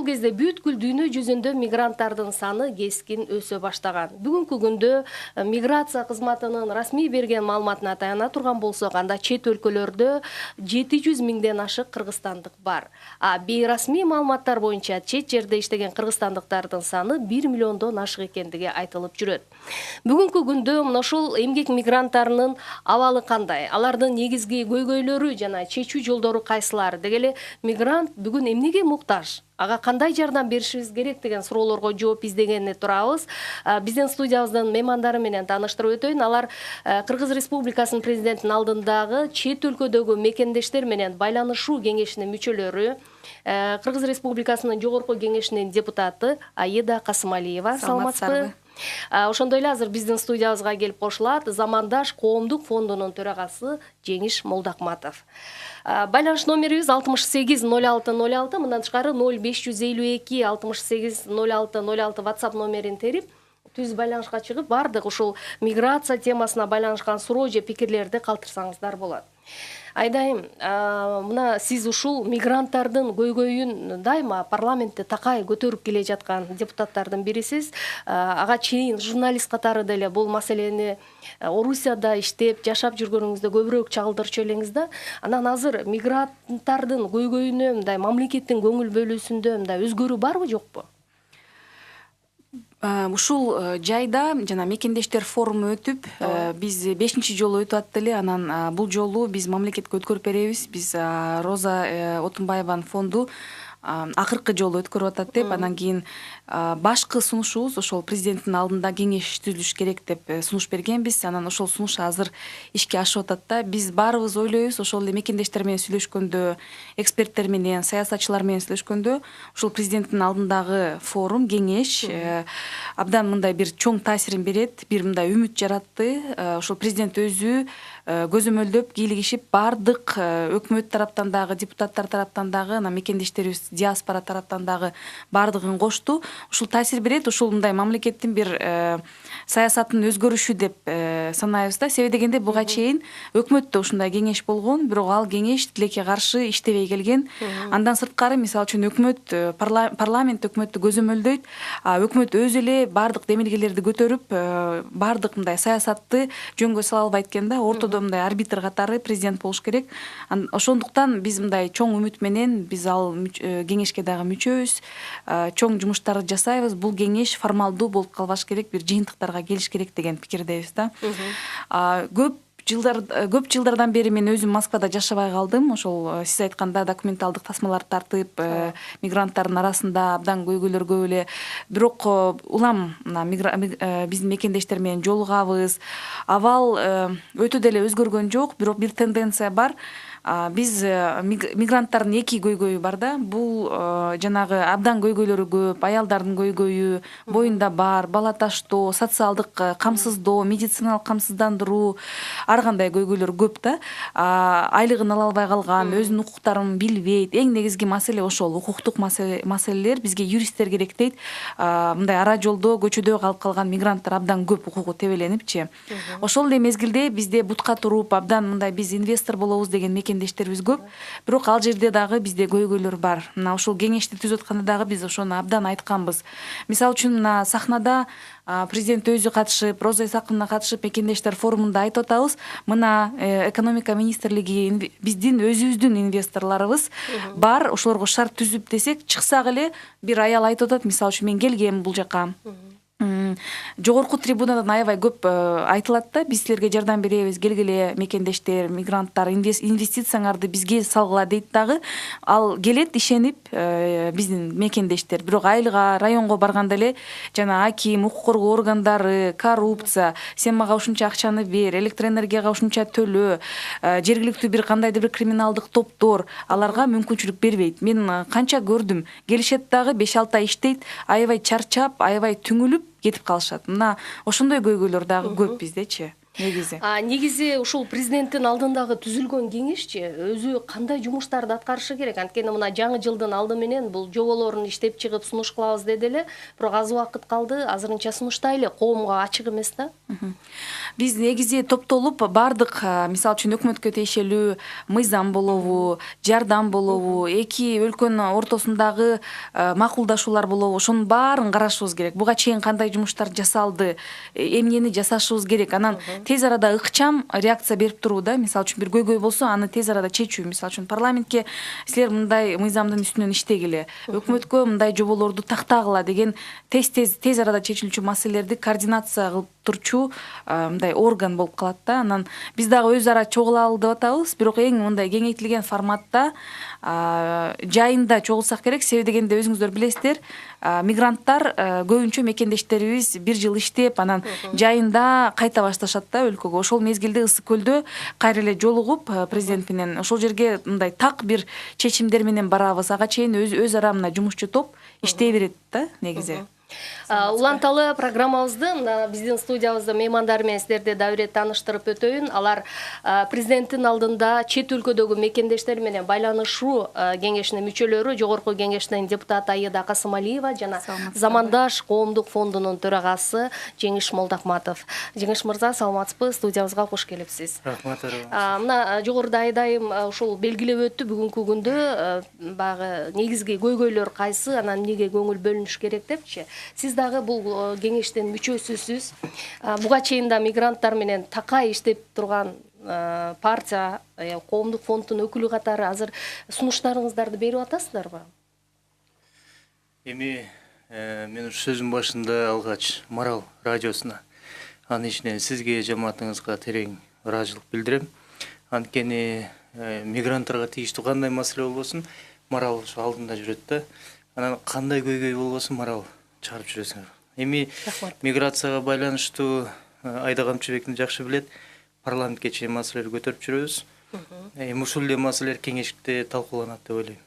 кезде бүткүл дүйнө жүзүндө мигранттардын саны кескин өсө баштаган. Бүгүнкү күндө миграция кызматынын расмий берген маалыматына таяна турган болсок, анда чет өлкөлөрдө 700 миңден ашык кыргызстандык бар. Бейрасмий маалыматтар боюнча чет жерде иштеген кыргызстандыктардын саны 1 миллиондон ашык экендиги айтылып жүрөт. Бүгүнкү күндө ошол эмгек мигранттарынын абалы кандай? Алардын негизги көйгөйлөрү жана чечүү жолдору кайсылар? Дегеле мигрант бүгүн эмнеге муктаж? Ага кандай жардам беришибиз керек деген суроолорго жооп издегени турабыз. Биздин студиябыздын меймандары менен тааныштырып өтөйүн. Алар Кыргыз Республикасынын президентинин алдындагы чет өлкөдөгү мекендештер менен байланышуу кеңешинин мүчөлөрү, Кыргыз Республикасынын жогорку кеңешинин депутаты Аида Касымалиева. Саламатсызбы? Ошондой эле азыр биздин студиябызга келип кошулат Замандаш коомдук фондунун төрагасы Жеңиш Молдакматов. Байланыш номерибиз 680606, мындан тышкары 0552 680606 WhatsApp номерин терип, түз байланышка чыгып, бардык ушул миграция темасына байланышкан суроо же пикирлерди калтырсаңыздар болот. Айдайым, мына сиз ушул мигранттардын көйгөйүн дайыма парламентте такай көтөрүп келе жаткан депутаттардын бирисиз. Ага чейин журналист катары деле бул маселени Орусияда иштеп, жашап жүргөнүңүздө көбүрөөк чагылдырчу элеңиз да. Анан азыр мигранттардын көйгөйүнө мындай мамлекеттин көңүл бөлүүсүндө мындай өзгөрүү барбы, жокпу? Ушул жайда жана мекендештер форуму өтүп, биз бешинчи жолу өтүп аттык эле. Анан бул жолу биз мамлекетке өткөрүп беребиз. Биз Роза Отунбаеванын фонду акыркы жолу өткөрүп атат деп, анан кийин башкы сунушубуз ошол президенттин алдында кеңеш түзүлүш керек деп сунуш бергенбиз. Анан ошол сунуш азыр ишке ашып атат да. Биз баарыбыз ойлойбуз, ошол эле мекендештер менен сүйлөшкөндө, эксперттер менен, саясатчылар менен сүйлөшкөндө, ошол президенттин алдындагы форум, кеңеш абдан мындай бир чоң таасирин берет, бир мындай үмүт жаратты. Ошол президент өзү көзөмөлдөп, кийлигишип, бардык өкмөт тараптан дагы, депутаттар тараптан дагы, анан мекендештерибиз диаспора тараптан дагы бардыгын кошту. Ушул таасир берет, ушул мындай мамлекеттин бир саясатын өзгөрүшү деп санайбыз да. Себеби дегенде буга чейин өкмөттө ушундай кеңеш болгон, бирок ал кеңеш тилекке каршы иштебей келген. Андан сырткары, мисалы үчүн өкмөт, парламент өкмөттү көзөмөлдөйт, өкмөт өзү эле бардык демилгелерди көтөрүп, бардык мындай саясатты жөнгө сала албайт экен да. Ортодо мындай арбитр катары президент болуш керек. Ошондуктан биз мындай чоң үмүт менен биз ал кеңешке дагы мүчөбүз, чоң жумуштарды жасайбыз. Бул кеңеш формалдуу болуп калбаш керек, бир жыйынтыктарга келиш керек деген пикирдебиз да. Көп жылдардан бери мен өзүм Москвада жашабай калдым. Ошол сиз айтканда документалдык тасмаларды тартып, мигранттардын арасында абдан көйгөйлөр көп эле. Бирок улам биздин мекендештер менен жолугабыз. Абал өтө деле өзгөргөн жок, бирок бир тенденция бар. Биз мигранттардын эки көйгөйү бар да. Бул жанагы абдан көйгөйлөрү көп, аялдардын көйгөйү, боюнда бар, бала таштоо, социалдык камсыздоо, медициналык камсыздандыруу, ар кандай көйгөйлөр көп да. Айлыгын ала албай калган, өзүнүн укуктарын билбейт. Эң негизги маселе ошол укуктук маселелер. Бизге юристтер керек дейт. Мындай ара жолдо, көчөдө калып калган мигранттар абдан көп укугу тебеленип. Ошол эле мезгилде бизде бутка туруп, абдан мындай биз инвестор болобуз деген мекендештерибиз көп. Бирок ал жерде дагы бизде көйгөйлөр бар. Мына ушул кеңешти түзүп атканда дагы биз ошону абдан айтканбыз. Мисалы үчүн мына сахнада президент өзү катышып, Роза Исаковна катышып, мекендештер форумунда айтып атабыз. Мына экономика министрлиги биздин өзүбүздүн инвесторлорубуз бар, ошолорго шарт түзүп десек, чыксак эле бир аял айтып атат, мисалы үчүн мен келгем бул жака. Жогорку трибунадан аябай көп айтылат да, биз силерге жардам беребиз, келгиле мекендештер, мигранттар, инвестицияңарды бизге салгыла дейт дагы. Ал келет ишенип биздин мекендештер. Бирок айылга, районго барганда эле жана аким, укук коргоо органдары, коррупция, сен мага ушунча акчаны бер, электроэнергияга ушунча төлөө, жергиликтүү бир кандайдыр бир криминалдык топтор аларга мүмкүнчүлүк бербейт. Мен канча көрдүм, келишет дагы 5-6 ай иштейт, аябай чарчап, аябай түңүлүп кетип калышат. Мына ошондой көйгөйлөр дагы көп биздечи. Негизи ушул президенттин алдындагы түзүлгөн кеңешчи өзү кандай жумуштарды аткарышы керек? Анткени мына жаңы жылдын алды менен бул жоболорун иштеп чыгып сунуш кылабыз деди эле, бирок аз убакыт калды, азырынча сунуштайлы, коомго ачык эмес да. Биз негизи топтолуп бардык, мисалы үчүн өкмөткө тиешелүү мыйзам болобу, жардам болобу, эки өлкөнүн ортосундагы макулдашуулар болобу, ошонун баарын карашыбыз керек. Буга чейин кандай жумуштар жасалды, эмнени жасашыбыз керек. Анан тез арада ыкчам реакция берип туруу да. Мисалы үчүн бир көйгөй болсо, аны тез арада чечүү. Мисалы үчүн парламентке силер мындай мыйзамдын үстүнөн иштегиле, өкмөткө мындай жоболорду тактагыла деген тез арада чечилчү маселелерди координация кылып турчу мындай орган болуп калат да. Анан биз дагы өз ара чогулалы деп атабыз, бирок эң мындай кеңейтилген форматта жайында чогулсак керек. Себеби дегенде өзүңүздөр билесиздер, мигранттар көбүнчө мекендештерибиз бир жыл иштеп, анан жайында кайта башташат да өлкөгө. Ошол мезгилде Ысык көлдө кайра эле жолугуп президент менен ошол жерге мындай так бир чечимдер менен барабыз. Ага чейин өз ара мына жумушчу топ иштей берет да негизи. Уланталы программабызды биздин студиябызда меймандар менен сиздерди дагы бир тааныштырып өтөйүн. Алар президенттин алдында чет өлкөдөгү мекендештер менен байланышуу кеңешинин мүчөлөрү, жогорку кеңештин депутаты Аида Касымалиева жана Замандаш коомдук фондунун төрагасы Жеңиш Молдахматов. Жеңиш мырза, саламатсызбы? Студиябызга кош келипсиз. Рахмат. Мына жогоруда айдайым ушул белгилеп өттү, бүгүнкү күндө баягы негизги көйгөйлөр кайсы, анан эмнеге көңүл бөлүнүш керек депчи. Сиз дагы бул кеңештин мүчөсүсүз. Буга чейин да мигранттар менен такай иштеп турган партия, коомдук фонддун өкүлү катары азыр сунуштарыңыздарды берип атасыздарбы? Эми мен сөзүм башында алгач Марал радиосуна, анын ичинен сизге, жамаатыңызга терең ыраазычылык билдирем. Анткени мигранттарга тийиштүү кандай маселе болбосун, Марал ошо алдында жүрөт да. Анан кандай көйгөй болбосун, Марал чыгарып жүрөсүңөр. Эми миграцияга байланыштуу Айда Камчыбектин жакшы билет, парламентке чейин маселелер көтөрүп жүрөбүз. Эми ушул эле маселелер кеңеште талкууланат деп ойлойм.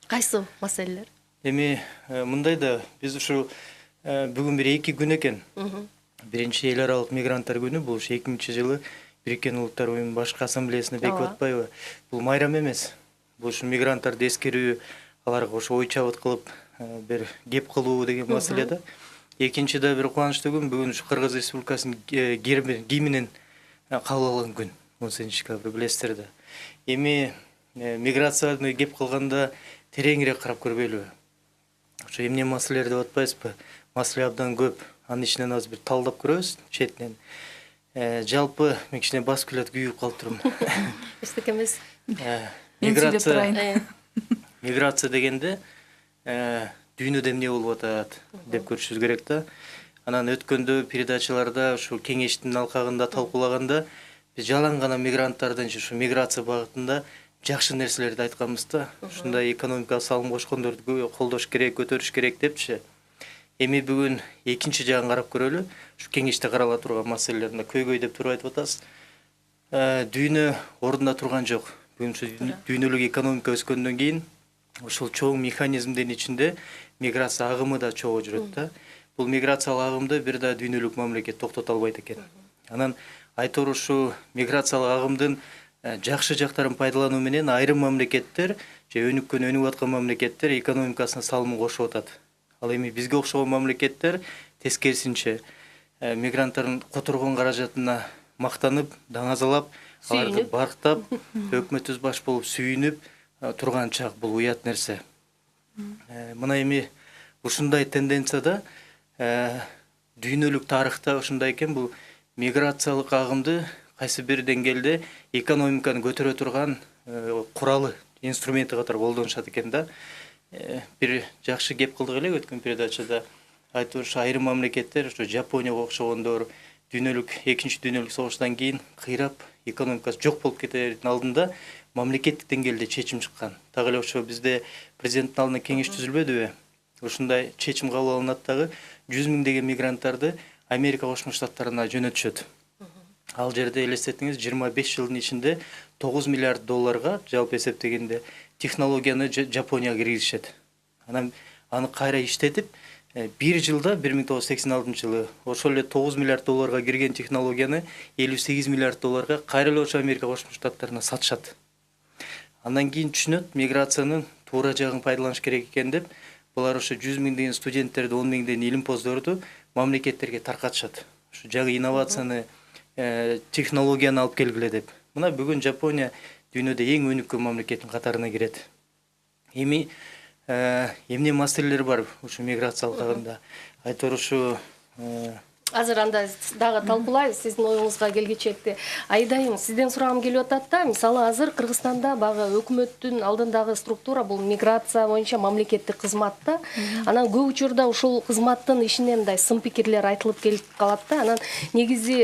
Кайсы маселелер? Эми мындай да, биз ушу бүгүн бир 2 күн экен. Биринчи эл аралык мигранттар күнү, бул 2000-жылы Бириккен Улуттар Уюмунун Башкы ассамблеясына бекип атпайбы? Бул майрам эмес. Бул ушу мигранттарды эскерүү, аларга ошо ой чабыт кылып бир кеп кылуу деген маселе да. Экинчи да бир кубанычтуу күн, бүгүн ушу Кыргыз Республикасынын гимнин кабыл алган күн. 18 билесиздер да. Эми миграцияны кеп кылганда тереңирээк карап көрбөйлүбү? Ошо эмне маселелер деп атпайсызбы? Маселе абдан көп. Анын ичинен азыр бир талдап көрөбүз четинен. Жалпы мен кичине басып келет, күйүп калып турмун. Эчтеке эмес. Миграция дегенде дүйнөдө эмне болуп атат деп көрүшүбүз керек да. Анан өткөндө передачаларда ушу кеңештин алкагында талкуулаганда биз жалаң гана мигранттардын ушу миграция багытында жакшы нерселерди айтканбыз да. Ушундай экономикага салым кошкондорду колдош керек, көтөрүш керек депчи. Эми бүгүн экинчи жагын карап көрөлү. Ушу кеңеште карала турган маселелерде көйгөй деп туруп айтып атасыз. Дүйнө ордунда турган жок. Бүгүн ушу дүйнөлүк экономика өскөндөн кийин ушул чоң механизмдин ичинде миграция агымы да чогуу жүрөт да. Бул миграциялык агымды бир да дүйнөлүк мамлекет токтото албайт экен. Анан айтор ушу миграциялык агымдын жакшы жактарын пайдалануу менен айрым мамлекеттер же өнүккөн аткан мамлекеттер экономикасына салымын кошуп атат. Ал эми бизге окшогон мамлекеттер тескерисинче мигранттардын которгон каражатына мактанып, даңазалап, аларды барктап, өкмөтүбүз баш болуп сүйүнүп турган чак, бул уят нерсе. Мына эми ушундай тенденцияда дүйнөлүк тарыхта ушундай экен, бул миграциялык агымды кайсы бир деңгээлде экономиканы көтөрө турган куралы, инструменти катары колдонушат экен да. Бир жакшы кеп кылдык эле өткөн передачада. Айтып ушу айрым мамлекеттер, ушу Жапонияга окшогондор, экинчи дүйнөлүк согуштан кийин кыйрап экономикасы жок болуп кетердин алдында мамлекеттик деңгээлде чечим чыккан. Так эле ошо бизде президенттин алдында кеңеш түзүлбөдүбү? Ушундай чечим кабыл алынат дагы 100 миңдеген мигранттарды Америка Кошмо Штаттарына жөнөтүшөт. Ал жерде элестетиңиз 25 жылдын ичинде 9 миллиард долларга жалпы эсептегенде технологияны Жапонияга киргизишет. Анан аны кайра иштетип, бир жылда 1986 жылы ошол эле 9 миллиард долларга кирген технологияны 58 миллиард долларга кайра эле ошо Америка Кошмо Штаттарына сатышат. Андан кийин түшүнөт миграциянын туура жагын пайдаланыш керек экен деп, булар ошо 100 миңдеген студенттерди, 10 миңдеген илимпоздорду мамлекеттерге таркатышат. Ушу жагы инновацияны, технологияны алып келгиле деп. Мына бүгүн Жапония дүйнөдө эң өнүккөн мамлекеттин катарына кирет. Эми эмне маселелер бар ушу миграция алкагында? Айтор ушу азыр анда дагы талкуулайбыз сиздин оюңузга келгичекти. Айдайым сизден сурагым келип атат да, мисалы азыр Кыргызстанда багы өкмөттүн алдындагы структура бул миграция боюнча мамлекеттик кызмат да. Анан көп учурда ушул кызматтын ишинен мындай сын пикирлер айтылып келип калат да. Анан негизи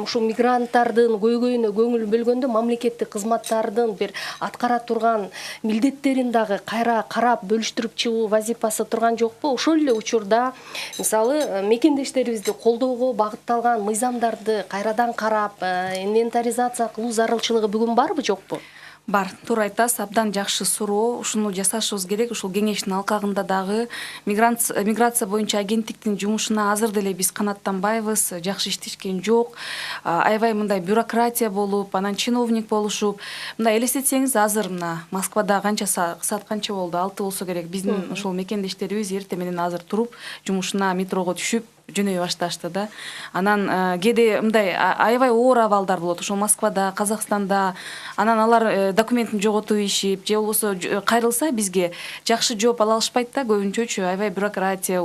ушул мигранттардын көйгөйүнө көңүл бөлгөндө мамлекеттик кызматтардын бир аткара турган милдеттерин дагы кайра карап бөлүштүрүп чыгуу вазифасы турган жокпу? Ошол эле учурда мисалы мекендештерибизди колдоого багытталган мыйзамдарды кайрадан карап, инвентаризация кылуу зарылчылыгы бүгүн барбы, жокпу? Бар, туура айтасыз, абдан жакшы суроо. Ушуну жасашыбыз керек. Ушул кеңештин алкагында дагы миграция боюнча агенттиктин жумушуна азыр деле биз канаттанбайбыз, жакшы иштешкен жок. Аябай мындай бюрократия болуп, анан чиновник болушуп. Мындай элестетсеңиз, азыр мына Москвада канча саат канча болду? 6 болсо керек. Биздин ушул мекендештерибиз эртең менен азыр туруп, жумушуна метрого түшүп, жөнөй башташты да. Анан кээде мындай аябай оор абалдар болот. Ошол Москвада, Казакстанда, анан алар документин жоготуп ишип, же болбосо кайрылса бизге жакшы жооп ала алышпайт да, көбүнчөчү аябай бюрократия.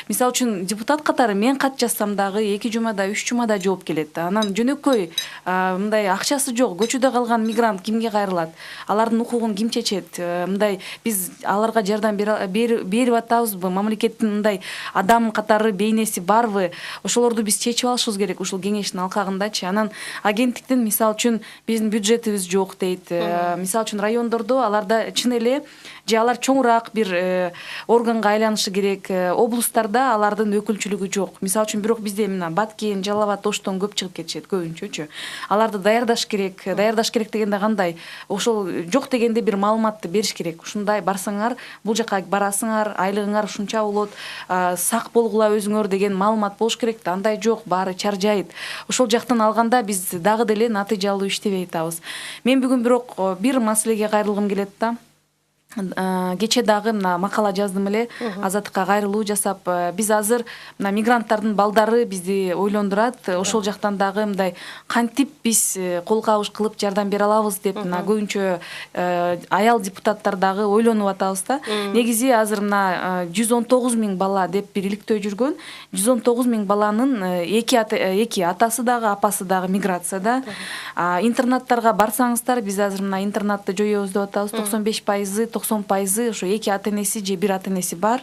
Мисалы үчүн депутат катары мен кат жазсам дагы 2 жумада, 3 жумада жооп келет. Анан жөнөкөй мындай акчасы жок, көчөдө калган мигрант кимге кайрылат? Алардын укугун ким чечет? Мындай биз аларга жардам берип атабызбы? Мамлекеттин мындай адам катары бейнеси барбы? Ошолорду биз чечип алышыбыз керек ушул кеңештин алкагындачы. Анан агенттиктин мисалы үчүн биздин бюджетибиз жок дейт. Мисалы үчүн райондордо аларда чын эле же алар чоңураак бир органга айланышы керек. Облустарда алардын өкүлчүлүгү жок. Мисалы үчүн бирок бизде мына Баткен, Жалал Абад, Оштон көп чыгып кетишет көбүнчөчү. Аларды даярдаш керек. Даярдаш керек дегенде кандай? Ошол жок дегенде бир маалыматты бериш керек. Ушундай барсаңар, бул жака барасыңар, айлыгыңар ушунча болот, сак болгула өзүңөр деген маалымат болуш керек да. Андай жок, баары чаржайт. Ошол жактан алганда биз дагы деле натыйжалуу иштебей атабыз. Мен бүгүн бирок бир маселеге кайрылгым келет да. Кече дагы мына макала жаздым эле, азаттыкка кайрылуу жасап, биз азыр мына мигранттардын балдары бизди ойлондурат. Ошол жактан дагы мындай кантип биз кол кабыш кылып жардам бере алабыз деп мына көбүнчө аял депутаттар дагы ойлонуп атабыз да. Негизи азыр мына 119 миң бала деп бир иликтөө жүргөн. 119 миң баланын эки атасы дагы, апасы дагы миграцияда. Интернаттарга барсаңыздар, биз азыр мына интернатты жоёбуз деп атабыз. 95%, 90% ошо эки ата-энеси же бир ата-энеси бар.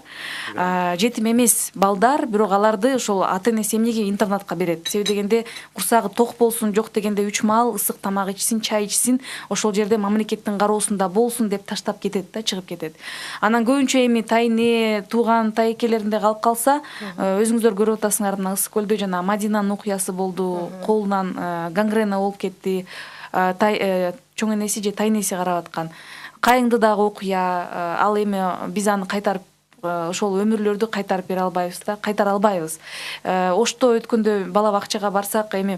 Жетим эмес балдар, бирок аларды ошол ата-энеси эмнеге интернатка берет? Себеби дегенде курсагы ток болсун, жок дегенде 3 маал ысык тамак ичсин, чай ичсин, ошол жерде мамлекеттин кароосунда болсун деп таштап кетет да, чыгып кетет. Анан көбүнчө эми тайне, тууган, тайкелеринде калып калса, өзүңүздөр көрүп атасыңар, мына Ысык көлдө жана Мадинанын окуясы болду, колунан гангрена болуп кетти, чоң энеси же тайнеси карап аткан. Кайыңды дагы окуя, ал эми биз аны кайтарып ошол өмүрлөрдү кайтарып бере албайбыз да, кайтара албайбыз. Ошто өткөндө бала бакчага барсак, эми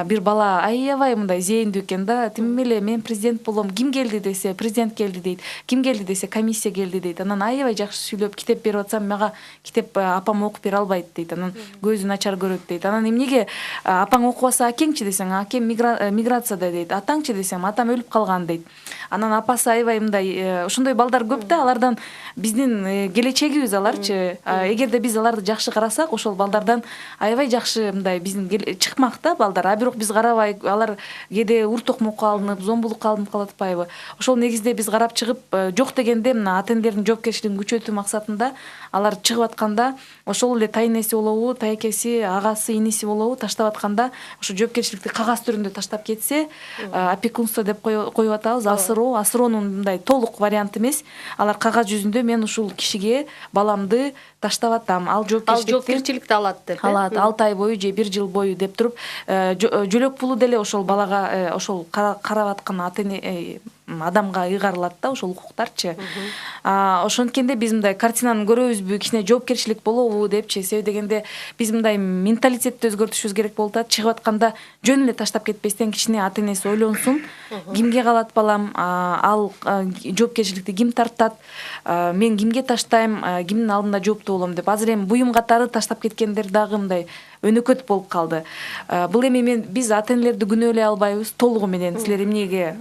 бир бала аябай мындай зээндүү экен да. Тим эле мен президент болом. Ким келди десе, президент келди дейт. Ким келди десе, комиссия келди дейт. Анан аябай жакшы сүйлөп, китеп берип атсам, мага китеп апам окуп бере албайт дейт. Анан көзү начар көрөт дейт. Анан эмнеге апаң окубаса, акеңчи десең, акем миграцияда дейт. Атаңчы десем, атам өлүп калган дейт. Анан апасы аябай мындай ошондой балдар көп да, алардан биздин келечегибиз аларчы. Эгерде биз аларды жакшы карасак, ошол балдардан аябай жакшы мындай биздин чыкмак да балдар. Бирок биз карабай, алар кээде ур-токмокко алынып, зомбулукка алынып калып атпайбы? Ошол негизде биз карап чыгып, жок дегенде мына ата-энелердин жоопкерчилигин күчөтүү максатында алар чыгып атканда, ошол эле тайнеси болобу, тайкеси, агасы, иниси болобу таштап атканда, ошо жоопкерчиликти кагаз түрүндө таштап кетсе, опекунство деп коюп атабыз, асыроонун мындай толук варианты эмес. Алар кагаз жүзүндө мен ушул кишиге баламды таштап атам, ал жоопкерчиликти алат деп. Алат 6 ай бою же 1 жыл бою деп туруп, жөлөк пулу деле ошол балага ошол карап аткан ата-эне адамга ыйгарылат да ошол укуктарчы. Ошонткенде биз мындай картинаны көрөбүзбү, кичине жоопкерчилик болобу депчи. Себеби дегенде биз мындай менталитетти өзгөртүшүбүз керек болуп атат. Чыгып атканда жөн эле таштап кетпестен кичине ата-энеси ойлонсун. Кимге калат балам? Ал жоопкерчиликти ким тартат? Мен кимге таштайм? Кимдин алдында жооптуу болом деп. Азыр эми буюм катары таштап кеткендер дагы мындай өнөкөт болуп калды. Бул эми биз ата-энелерди күнөөлөй албайбыз толугу менен. Силер эмнеге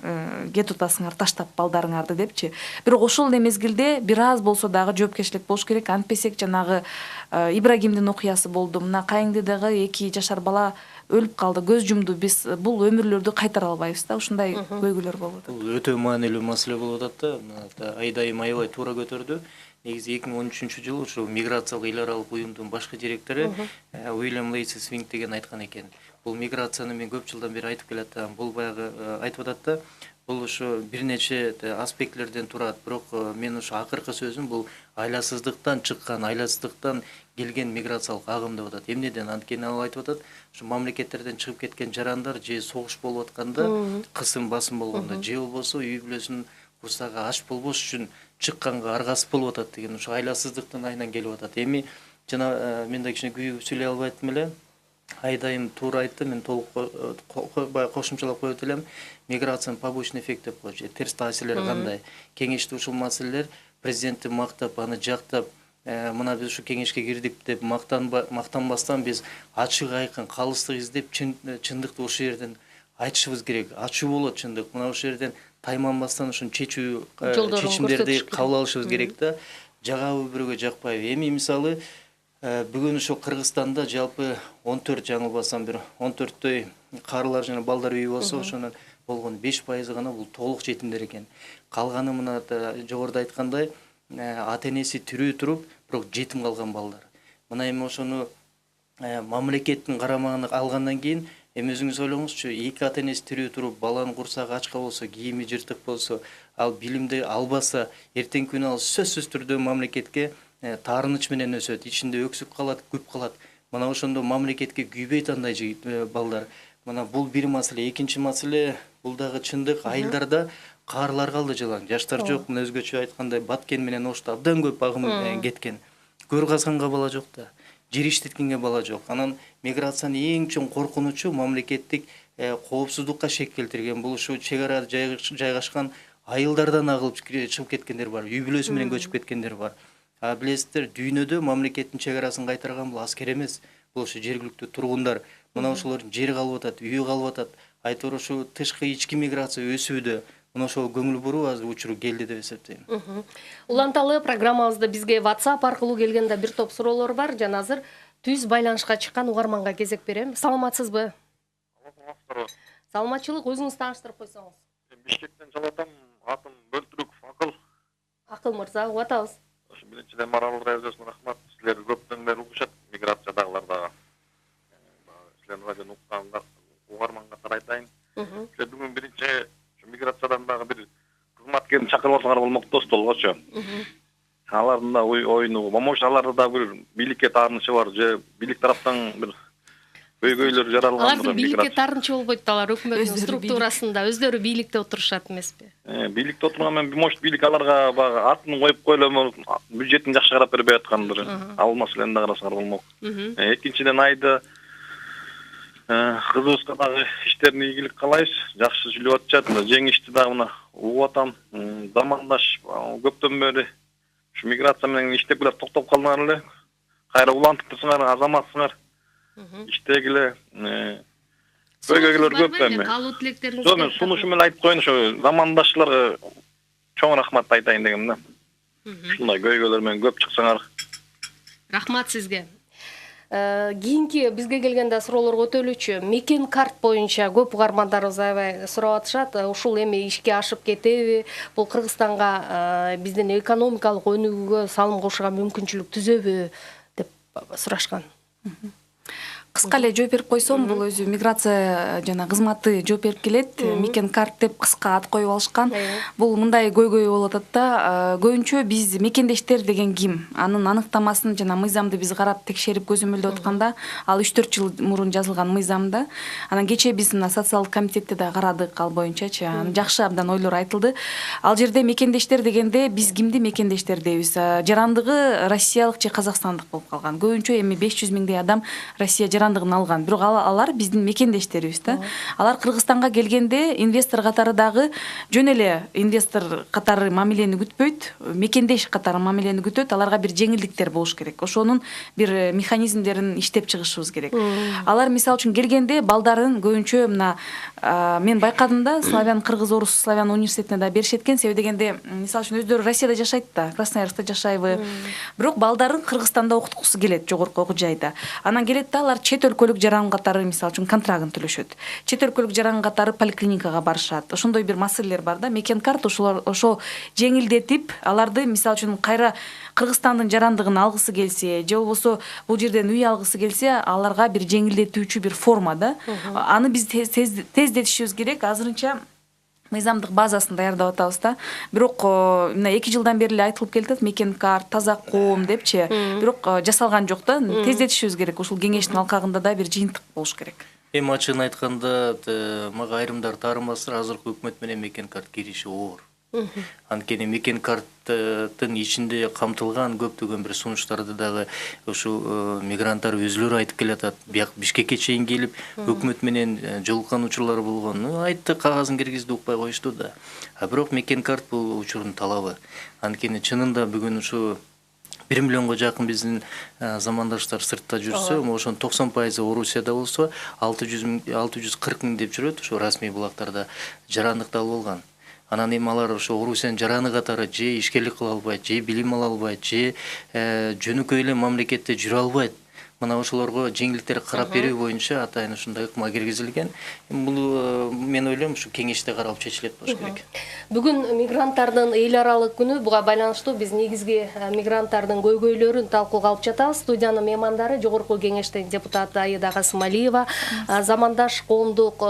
кетип атасыңар таштап балдарыңарды депчи. Бирок ошол эле мезгилде бир аз болсо дагы жоопкерчилик болуш керек. Антпесек жанагы Ибрагимдин окуясы болду. Мына Кайыңдыдагы 2 жашар бала өлүп калды, көз жумду. Биз бул өмүрлөрдү кайтара албайбыз да. Ушундай көйгөйлөр болуп атат. Бул өтө маанилүү маселе болуп атат да. Айдайым аябай туура көтөрдү. Негизи 2013-жылы ушу миграциялык эл аралык уюмдун башкы директору Уильям Лейси Свинг деген айткан экен. Бул миграцияны мен көп жылдан бери айтып келатам. Бул баягы айтып атат да. Бул ушу бир нече аспектлерден турат. Бирок мен ушу акыркы сөзүм бул айласыздыктан чыккан, айласыздыктан келген миграциялык агым деп атат. Эмнеден? Анткени ал айтып атат, ушу мамлекеттерден чыгып кеткен жарандар же согуш болуп атканда, кысым басым болгондо, же болбосо үй бүлөсүнүн курсагы аш болбош үчүн чыкканга аргасып болуп атат деген ушу айласыздыктын айынан келип атат. Эми жана мен да кичине күйүп сүйлөй албайтым эле. Айдайым туура айтты, мен толук кошумчалап коет элем. Миграциянын побочный эффект деп коет, терс таасирлери кандай? Кеңеште ушул маселелер президентти мактап, аны жактап, мына биз ушу кеңешке кирдик деп мактанбастан биз ачык айкын калыстык издеп чындыкты ошол жерден айтышыбыз керек. Ачуу болот чындык. Мына ошол жерден тайманбастан ушун чечимдерди кабыл алышыбыз керек да. Жагабы бирөөгө жакпайбы. Эми мисалы бүгүн ошо Кыргызстанда жалпы 14 жаңылбасам бир 14төй карылар жана балдар үйү болсо, ошонун болгон 5% гана бул толук жетимдер экен. Калганы мына жогоруда айткандай ата-энеси тирүү туруп, бирок жетим калган балдар. Мына эми ошону мамлекеттин карамагына алгандан кийин эми өзүңүз ойлоңузчу, 2 ата-энеси тирүү туруп, баланын курсагы ачка болсо, кийими жыртык болсо, ал билимди албаса, эртеңки күнү ал сөзсүз түрдө мамлекетке таарыныч менен өсөт, ичинде өксүп калат, күп калат. Мына ошондо мамлекетке күйбөйт андай балдар. Мына бул бир маселе. Экинчи маселе, бул дагы чындык, айылдарда каарылар калды жалаң. Жаштар жок, мына өзгөчө айткандай Баткен менен Ошто абдан көп агым кеткен. Көр казганга бала жок да. Жер иштеткенге бала жок. Анан миграциянын эң чоң коркунучу мамлекеттик коопсуздукка шек келтирген. Бул ушу чек арада жайгашкан айылдардан агылып чыгып кеткендер бар, үй бүлөсү менен көчүп кеткендер бар. Билесиздер, дүйнөдө мамлекеттин чек арасын кайтарган бул аскер эмес. Бул ушу жергиликтүү тургундар. Мына ошолордун жери калып атат, үйү калып атат. Айтор ушу тышкы ички миграция өсүүдө. Мына ошол көңүл буруу азыр учуру келди деп эсептейм. Уланталы программабызда бизге WhatsApp аркылуу келген да бир топ суроолор бар. Жана азыр түз байланышка чыккан угарманга кезек берем. Саламатсызбы? Саламатчылык, өзүңүз тааныштырып койсоңуз. Бишкектен жалатам, атым Бөлтүрүков Акыл. Акыл мырза, угатабыз. Биринчиден Маралдуу радиосуна рахмат. Силер көптөн бери угушат миграциядагыларда. Силердин радиону укканга угарманга тарайтайын. Силер бүгүн биринчи миграциядан дагы бир кызматкерин чакырып алсаңар болмок дос болгочу. Алардын да оюну, момош аларда да бир бийликке таарынышы бар, же бийлик тараптан бир көйгөйлөр жаралган. Алар бийликке таарынчы болбойт, алар өкмөттүн структурасында өздөрү бийликте отурушат эмеспи? Бийликте отурган менен может бийлик аларга баягы атын коюп койломо, бюджетин жакшы карап бербей аткандыр. Ал маселени да карасаңар болмок. Экинчиден айда кызыбызга дагы иштерин ийгилик каалайбыз. Жакшы жүрүп атышат. Жеңишти дагы мына угуп атам. Замандаш көптөн бери ушу миграция менен иштеп келе токтоп калдыңар эле. Кайра улантып турсуңар, азаматсыңар. Иштегиле көйгөйлөр көп эми. Калуу тилектериңиз? Жок, мен сунушу менен айтып коеюн, ошо замандаштарга чоң рахмат айтайын дегем да. Ушундай көйгөйлөр менен көп чыксаңар. Рахмат сизге. Кийинки бизге келген да суроолор өтөлүүчү. Мекен карт боюнча көп угармандарыбыз аябай сурап атышат. Ушул эми ишке ашып кетеби? Бул Кыргызстанга биздин экономикалык өнүгүүгө салым кошууга мүмкүнчүлүк түзөбү деп сурашкан. Кыска эле жооп берип койсом, бул өзү миграция жана кызматы жооп берип келет. Мигранттар деп кыска ат коюп алышкан. Бул мындай көйгөй болуп атат да, көбүнчө биз мекендештер деген ким? Анын аныктамасын жана мыйзамды биз карап текшерип көзөмөлдөп атканда, ал 3-4 жыл мурун жазылган мыйзамда. Анан кечээ биз мына социалдык комитетте да карадык ал боюнчачы. Жакшы абдан ойлор айтылды. Ал жерде мекендештер дегенде биз кимди мекендештер дейбиз? Жарандыгы россиялык же казакстандык болуп калган. Көбүнчө эми 500 миңдей адам Россия жарандыгын алган. Бирок алар биздин мекендештерибиз да. Алар Кыргызстанга келгенде инвестор катары дагы жөн эле инвестор катары мамилени күтпөйт, мекендеш катары мамилени күтөт. Аларга бир жеңилдиктер болуш керек. Ошонун бир механизмдерин иштеп чыгышыбыз керек. Алар мисалы үчүн келгенде балдарын көбүнчө мына мен байкадым да, славян кыргыз орус славян университетине да беришет экен. Себеби дегенде мисалы үчүн өздөрү Россияда жашайт да, Красноярскта жашайбы. Бирок балдарын Кыргызстанда окуткусу келет, жогорку окуу жайда. Анан келет да, алар чет өлкөлүк жаран катары мисалы үчүн контрагын төлөшөт. Чет өлкөлүк жаран катары поликлиникага барышат. Ошондой бир маселелер бар да. Мекенкарт ошол жеңилдетип, аларды мисалы үчүн кайра Кыргызстандын жарандыгын алгысы келсе, же болбосо бул жерден үй алгысы келсе, аларга бир жеңилдетүүчү бир форма да. Аны биз тездетишибиз керек. Азырынча мыйзамдык базасын даярдап атабыз да. Бирок мына 2 жылдан бери эле айтылып келет, мекенкарт, таза коом депчи. Бирок жасалган жок да. Тездетишибиз керек. Ушул кеңештин алкагында да бир жыйынтык болуш керек. Эми ачыгын айтканда, мага айрымдар таарынбастыр, азыркы өкмөт менен мекенкарт кириши оор. Анткени мекенкарттын ичинде камтылган көптөгөн бир сунуштарды дагы ушул мигранттар өзүлөрү айтып келатат. Бияк Бишкекке чейин келип, өкмөт менен жолуккан учурлар болгон. Айтты, кагазын киргизди, укпай коюшту да. Бирок мекенкарт бул учурдун талабы. Анткени чынында бүгүн ушу 1 миллионго жакын биздин замандаштар сыртта жүрсө, ошонун 90% Орусияда болсо, 640 миң деп жүрөт, ушу расмий булактарда жарандыкты алып алган. Анан эми алар ошо Орусиянын жараны катары же ишкерлик кыла албайт, же билим ала албайт, же жөнөкөй эле мамлекетте жүрө албайт. Мына ошолорго жеңилдиктер карап берүү боюнча атайын ушундай ыкма киргизилген. Бул мен ойлойм ушу кеңеште каралып чечилет болуш керек. Бүгүн мигранттардын эл аралык күнү, буга байланыштуу биз негизги мигранттардын көйгөйлөрүн талкууга алып жатабыз. Студиянын меймандары жогорку кеңештин депутаты Аида Касымалиева, Замандаш коомдук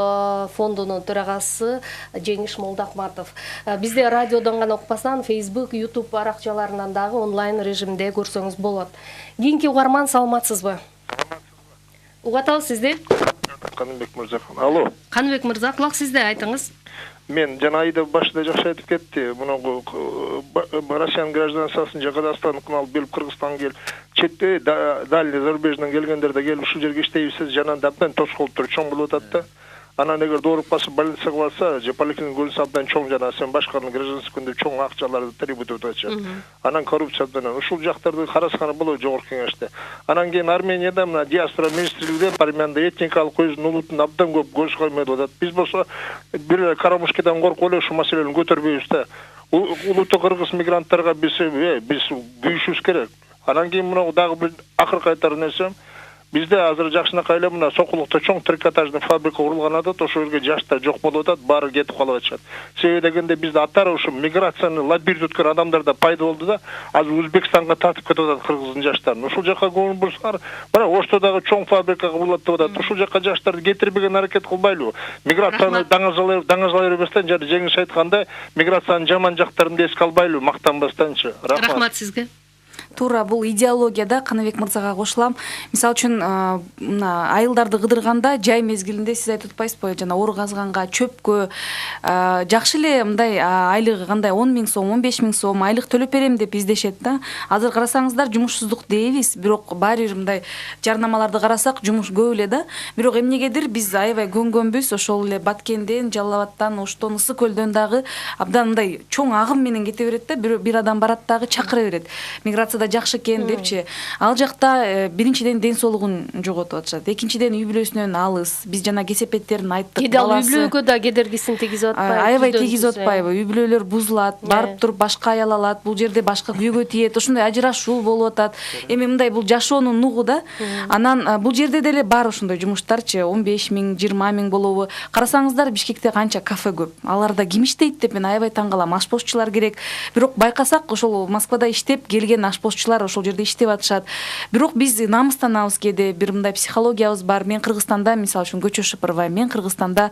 фондунун төрагасы Жеңиш Молдахматов. Бизде радиодон гана укпасаң, Facebook, YouTube аракчаларынан дагы онлайн режимде көрсөңүз болот. Кийинки угарман, саламатсызбы? Угатабыз сизди. Каныбек мырза. Алло. Каныбек мырза, кулак сизде, айтыңыз. Мен жана Аида башында жакшы айтып кетти. Мунугу Россиянын гражданствосын же Казакстандыкын алып келип Кыргызстанга келип, четте дальний зарубежден келгендер да келип ушул жерге иштейбиз, жана абдан тоскоолдур чоң болуп атат да. Анан эгер дооруп калса, больницага барса, же поликлиника көрсө абдан чоң жана сен башканын гражданствосын деп чоң акчаларды требует этип атышат. Анан коррупция менен ушул жактарды карасакана болот жогорку кеңеште. Анан кийин Арменияда мына диаспора министрлигинде парламентте этникалык өзүнүн улутун абдан көп көз коймойт атат. Биз болсо бир карамушкадан коркуп эле ушул маселени көтөрбөйбүз да. Улуттук кыргыз мигранттарга биз күйүшүбүз керек. Анан кийин мына дагы бир акыркы айтар нерсем, бизде азыр жакшынакай эле мына Сокулукта чоң трикотажный фабрика курулган атат, ошол жерге жаштар жок болуп атат, баары кетип калып атышат. Себеби дегенде бизде аттары ушу миграцияны лоббирует өткөн адамдар да пайда болду да, азыр Өзбекстанга тартып кетип атат кыргыздын жаштарын. Ушул жака көңүл бурсаңар, мына Оштодагы чоң фабрика курулат деп атат. Ушул жака жаштарды кетирбеген аракет кылбайлыбы? Миграцияны даңазалай бербестен, жана жеңиш айткандай, миграциянын жаман жактарын эске албайлыбы, мактанбастанчы. Рахмат сизге. Туура, бул идеологияда Каныбек мырзага кошулам. Мисалы үчүн, мына айылдарды кыдырганда жай мезгилинде сиз айтып атпайсызбы, жана оор казганга, чөпкө жакшы эле мындай айлыгы кандай 10 миң сом, 15 миң сом айлык төлөп берем деп издешет да. Азыр карасаңыздар, жумушсуздук дейбиз, бирок баары бир мындай жарнамаларды карасак, жумуш көп эле да. Бирок эмнегедир биз аябай көнгөнбүз, ошол эле Баткенден, Жалал Абадтан, Оштон, Ысык көлдөн дагы абдан мындай чоң агым менен кете берет да. Бир адам барат дагы чакыра берет. Миграцияда жакшы экен депчи. Ал жакта биринчиден ден соолугун жоготуп атышат. Экинчиден үй бүлөсүнөн алыс. Биз жана кесепеттерин айттык. Кеде ал үй бүлөгө да кедергисин тийгизип атпайбы? Аябай тийгизип атпайбы? Үй бүлөлөр бузулат, барып туруп башка аял алат, бул жерде башка күйгө тиет, ошондой ажырашуу болуп атат. Эми мындай бул жашоонун нугу да. Анан бул жерде деле бар ошондой жумуштарчы, 15 миң, 20 миң болобу? Карасаңыздар, Бишкекте канча кафе көп. Аларда ким иштейт деп мен аябай таң калам. Ашпозчулар керек. Бирок байкасак, ошол Москвада иштеп келген ашпоз окуучулар ошол жерде иштеп атышат. Бирок биз намыстанабыз кээде, бир мындай психологиябыз бар. Мен Кыргызстанда мисалы үчүн көчө шыпырбайм, мен Кыргызстанда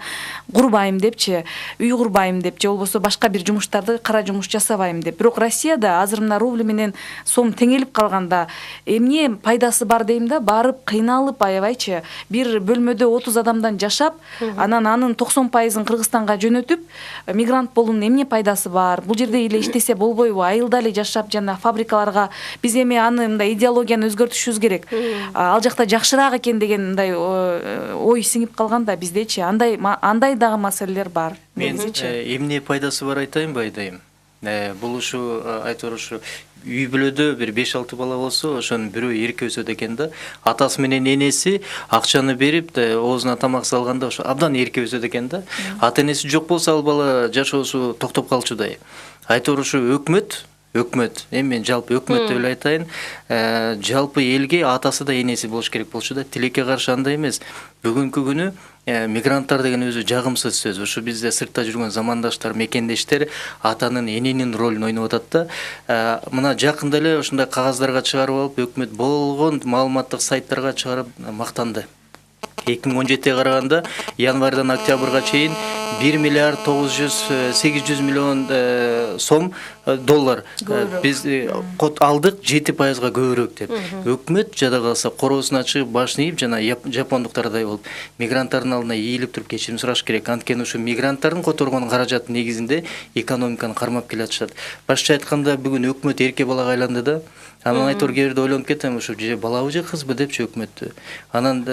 курбайм депчи, үй курбайм деп, же болбосо башка бир жумуштарды, кара жумуш жасабайм деп. Бирок Россияда азыр мына рубль менен сом теңелип калганда эмне пайдасы бар дейм да, барып кыйналып аябайчы бир бөлмөдө 30 адамдан жашап, анан анын 90%-ын Кыргызстанга жөнөтүп, мигрант болуунун эмне пайдасы бар? Бул жерде эле иштесе болбойбу? Айылда эле жашап жана фабрикаларга биз эми аны мындай идеологияны өзгөртүшүбүз керек. Ал жакта жакшыраак экен деген мындай ой сиңип калганда биздечи андай дагы маселелер бар. Мен эмне пайдасы бар айтайынбы айдайм. Бул ушу айтор ушу үй бүлөдө бир 5-6 бала болсо, ошонун бирөө эрке өсөт экен да. Атасы менен энеси акчаны берип, оозуна тамак салганда ошо абдан эрке өсөт экен да. Ата энеси жок болсо ал бала жашоосу токтоп калчудай. Айтор ушу өкмөт, эми мен жалпы өкмөт деп эле айтайын, жалпы элге атасы да энеси болуш керек болчу да. Тилекке каршы андай эмес. Бүгүнкү күнү мигранттар деген өзү жагымсыз сөз. Ушу бизде сыртта жүргөн замандаштар, мекендештер атанын, эненин ролун ойноп атат да. Мына жакында эле ушундай кагаздарга чыгарып алып, өкмөт болгон маалыматтык сайттарга чыгарып мактанды. 2017-ге караганда январдан октябрга чейин 1 миллиард 800 миллион сом доллар биз алдык 7%-га көбүрөөк деп. Өкмөт жада калса короосуна чыгып башын ийип жана жапондуктардай болуп мигранттардын алдына ийилип туруп кечирим сураш керек. Анткени ушу мигранттардын которгон каражаты негизинде экономиканы кармап келатышат. Башкача айтканда бүгүн өкмөт эрке балага айланды да. Анан айтор кээде ойлонуп кетем, ушу же балабы же кызбы депчи өкмөттү. Анан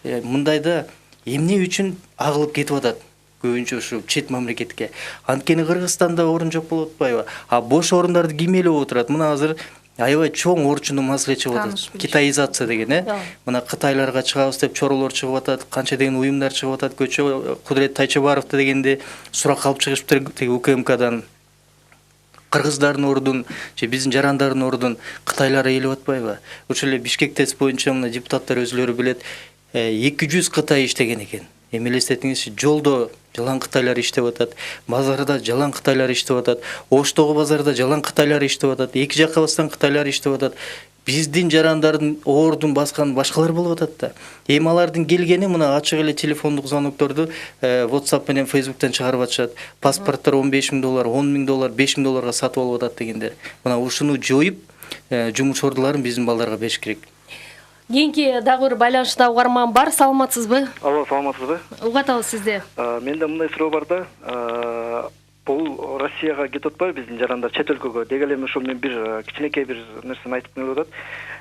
мындайда эмне үчүн агылып кетип атат? Көбүнчө ушу чет мамлекетке. Анткени Кыргызстанда орун жок болуп атпайбы? Бош орундарды ким ээлеп отурат? Мына азыр аябай чоң орчундуу маселе чыгып атат. Китаизация деген, Мына Кытайларга чыгабыз деп чоролор чыгып атат, канча деген уюмдар чыгып атат. Көчө Кудурет Тайчыбаровду дегенде сурак алып чыгышыптыр теги УКМКдан. Кыргыздардын ордун, же биздин жарандардын ордун Кытайлар ээлеп атпайбы? Ошол эле Бишкек ТЭС боюнча мына депутаттар өзүлөрү билет, 200 Кытай иштеген экен. Эми элестетиңизчи, жолдо жалаң Кытайлар иштеп атат, базарда жалаң Кытайлар иштеп атат, Оштогу базарда жалаң Кытайлар иштеп атат, эки жакка бастан Кытайлар иштеп атат. Биздин жарандардын ордун баскан башкалар болуп атат да. Эми алардын келгени мына ачык эле телефондук звонокторду WhatsApp менен Facebook'тан чыгарып атышат. Паспорттор $15,000, $10,000, $5,000 сатып алып атат дегендер. Мына ушуну жоюп, жумуш ордуларын биздин балдарга бериш керек. Кийинки дагы бир байланышта угарман бар, саламатсызбы? Алло, саламатсызбы? Угатабыз сизди. Менде мындай суроо бар да. Бул Россияга кетип атпайбы биздин жарандар чет өлкөгө? Деги эле ошол мен бир кичинекей бир нерсени айтып келип атат.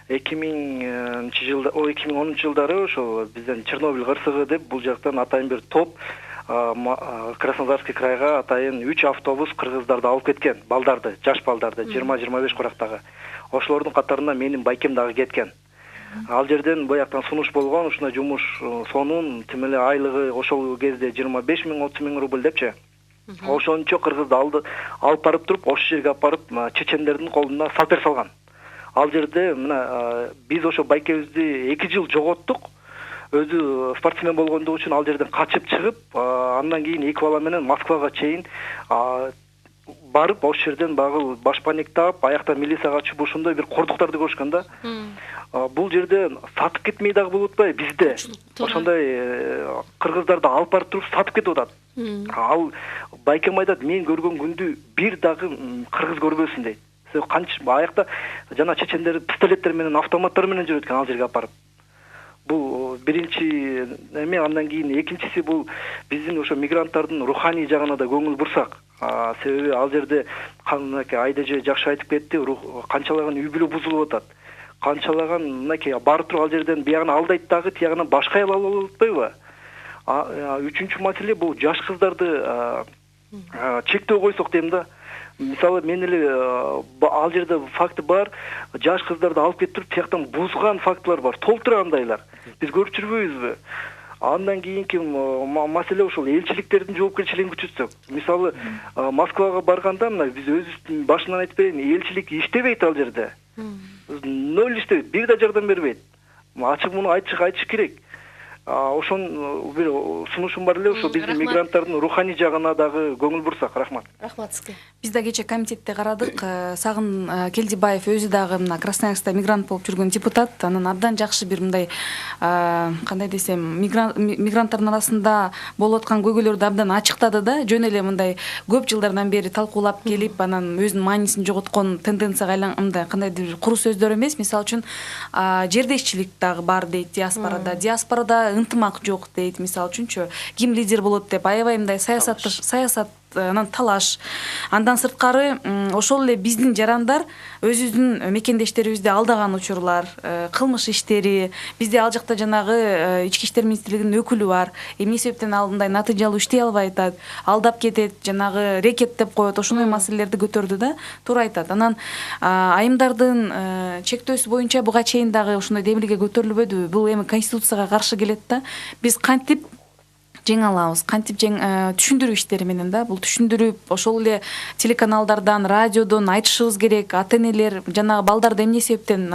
2010 жылдары ошол бизден Чернобыль кырсыгы деп бул жактан атайын бир топ Краснодарский крайга атайын 3 автобус кыргыздарды алып кеткен, балдарды, жаш балдарды, 20-25 курактагы. Ошолордун катарында менин байкем дагы кеткен. Ал жерден бояктан сунуш болгон, ушундай жумуш сонун тим эле айлыгы ошол кезде 25 миң, 30 миң рубль депчи. Ошончо кыргызды алып барып туруп, ошол жерге алып барып чечендердин колуна салтер салган. Ал жерде мына биз ошо байкебизди 2 жыл жоготтук. Өзү спортсмен болгондугу үчүн ал жерден качып чыгып, андан кийин 2 бала менен Москвага чейин барып, ошол жерден багы баш паник таап, аякта милицияга чыгып ошондой бир кордуктарды көрүшкөн да. Бул жерде сатып кетмей дагы болуп атпайбы бизде? Ошондой кыргыздарды алып барып туруп сатып кетип атат. Ал байкем айтат, мен көргөн күндү бир дагы кыргыз көрбөсүн дейт. Канча аякта жана чечендер пистолеттер менен, автоматтар менен жүрөт экен ал жерге алып барып. Бул биринчи эме, андан кийин экинчиси бул биздин ошо мигранттардын руханий жагына да көңүл бурсак. Себеби ал жерде Айдеже жакшы айтып кетти, канчалаган үй бүлө бузулуп атат. Канчалаган мынакей барып туруп ал жерден биягына алдайт дагы, тиягынан башка аял алып атпайбы? Үчүнчү маселе бул жаш кыздарды чектөө койсок дейм да. Мисалы мен эле ал жерде факты бар, жаш кыздарды алып кетип туруп тияктан бузган фактылар бар, толтура андайлар. Биз көрүп жүрбөйбүзбү? Андан кийинки маселе ошол элчиликтердин жоопкерчилигин күчөтсөк. Мисалы Москвага барганда мына биз өзүбүздүн башынан айтып берейин, элчилик иштебейт ал жерде. Ноль иштебейт, бир да жардам бербейт. Ачык муну айтыш керек. ошон бир сунушум бар эле, ошо биздин мигранттардын руханий жагына дагы көңүл бурсак. Рахмат. Рахмат сизге. Биз да кече комитетте карадык. Сагын Келдибаев өзү дагы мына Красноярскта мигрант болуп жүргөн депутат. Анан абдан жакшы бир мындай кандай десем, мигранттардын арасында болуп аткан көйгөйлөрдү абдан ачыктады да. Жөн эле мындай көп жылдардан бери талкуулап келип, анан өзүнүн маанисин жоготкон тенденцияга айлангандай кандайдыр куру сөздөр эмес. Мисалы үчүн жердешчилик дагы бар дейт диаспорада. Диаспорада ынтымак жок дейт. Мисалы үчүнчү ким лидер болот деп аябай мындай саясат анан талаш. Андан сырткары ошол эле биздин жарандар өзүбүздүн мекендештерибизди алдаган учурлар, кылмыш иштери, бизде ал жакта жанагы ички иштер министрлигинин өкүлү бар. Эмне себептен ал мындай натыйжалуу иштей албай атат, алдап кетет, жанагы рекет деп коет, ошондой маселелерди көтөрдү да, туура айтат. Анан айымдардын чектөөсү боюнча буга чейин дагы ошондой демилге көтөрүлбөдүбү? Бул эми конституцияга каршы келет да. Биз кантип жеңе алабыз, кантип түшүндүрүү иштери менен да, бул түшүндүрүп, ошол эле телеканалдардан, радиодон айтышыбыз керек. Ата-энелер жанагы балдарды эмне себептен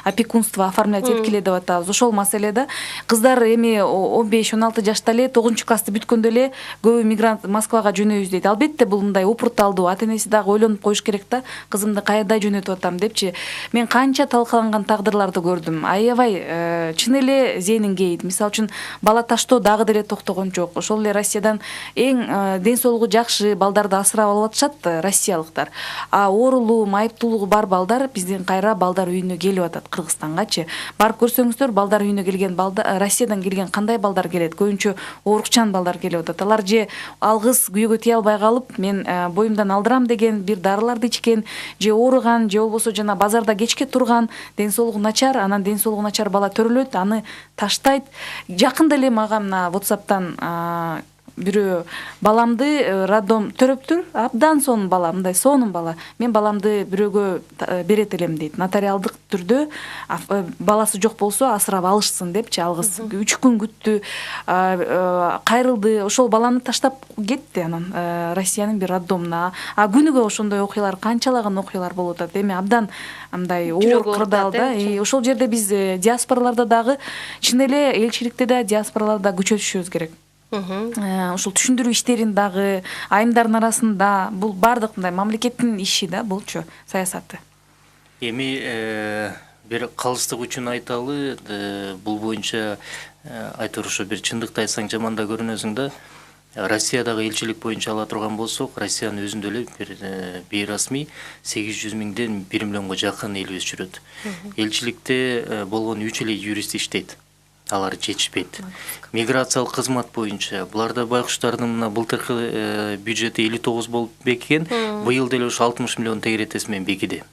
опекунство оформлять эткиле деп атабыз. Ошол маселеде кыздар эми 15-16 жашта эле 9-классты бүткөндө эле көбү мигрант Москвага жөнөйбүз дейт. Албетте бул мындай упурталдуу, ата-энеси дагы ойлонуп коюш керек да, кызымды каерда жөнөтүп атам депчи. Мен канча талкаланган тагдырларды көрдүм. Аябай чын эле зээнин кейит. Мисалы үчүн бала таштоо дагы деле жок. Ошол эле Россиядан эң ден соолугу жакшы балдарды асырап алып атышат россиялыктар. Оорулуу, майыптуулугу бар балдар биздин кайра балдар үйүнө келип атат Кыргызстангачы. Барып көрсөңүздөр, балдар үйүнө келген балдар, Россиядан келген кандай балдар келет? Көбүнчө оорукчан балдар келип атат. Алар же алгыс күйөөгө тие албай калып, мен боюмдан алдырам деген бир дарыларды ичкен, же ооруган, же болбосо жана базарда кечке турган, ден соолугу начар, анан ден соолугу начар бала төрөлөт, аны таштайт. Жакында эле мага мына WhatsApp'тан бирөө баламды роддом төрөптүр, абдан сонун бала, мындай сонун бала. Мен баламды бирөөгө берет элем дейт. Нотариалдык түрдө баласы жок болсо асырап алышсын депчи, алгыс 3 күн күттү, кайрылды. Ошол баланы таштап кетти анан Россиянын бир роддомуна. Күнүгө ошондой окуялар, канчалаган окуялар болуп атат. Эми абдан мындай оор кырдаал да. Ошол жерде биз диаспораларда дагы чын эле элчиликте да диаспораларда күчөтүшүбүз керек. Ошол түшүндүрүү иштерин дагы айымдардын арасында, бул бардык мындай мамлекеттин иши да, булчу саясаты. Эми бир калыстык үчүн айталы, бул боюнча айтор ошо бир чындыкты айтсаң жаманда көрүнөсүң да. Россиядагы элчилик боюнча ала турган болсок, Россиянын өзүндө эле бир бейрасмий 800 миңден 1 миллионго жакын элибиз жүрөт. Элчиликте болгон 3 эле юрист иштейт. Алар жетишпейт. Миграциялык кызмат боюнча буларда байкуштардын мына былтыркы бюджети 59 болуп бекиген, быйыл деле ушу 60 миллион тегеретеси менен бекиди.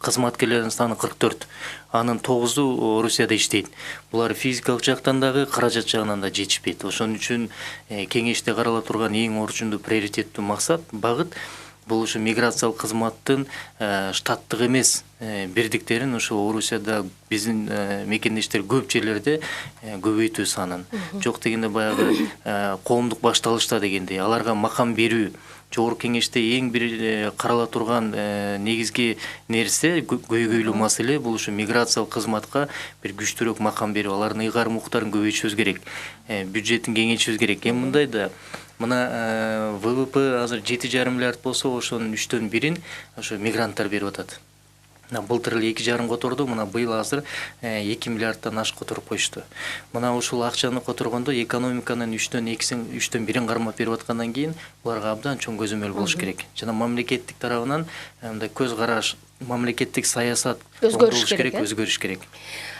Кызматкерлердин саны 44, анын 9-у Орусияда иштейт. Булар физикалык жактан дагы, каражат жагынан да жетишпейт. Ошон үчүн кеңеште карала турган эң орчундуу приоритеттүү максат, багыт бул ушу миграциялык кызматтын штаттык эмес бирдиктерин ушу Орусияда биздин мекендештер көп жерлерде көбөйтүү санын. Жок дегенде баягы коомдук башталышта дегендей аларга макам берүү. Жогорку кеңеште эң бир карала турган негизги нерсе, көйгөйлүү маселе бул ушу миграциялык кызматка бир күчтүүрөөк макам берүү, алардын ыйгарым укуктарын көбөйтүшүбүз керек, бюджетин кеңейтишибиз керек. Эми мындай да, мына ВВП азыр 7,5 миллиард болсо, ошонун 3төн 1-ин ошо мигранттар берип атат. Былтыр эле 2,5 которду, мына быйыл азыр 2 миллиарддан ашык которуп коюшту. Мына ушул акчаны которгондо экономиканын 3төн 1-ин кармап берип аткандан кийин буларга абдан чоң көзөмөл болуш керек. Жана мамлекеттик тарабынан мындай көз караш, мамлекеттик саясат өзгөрүш керек.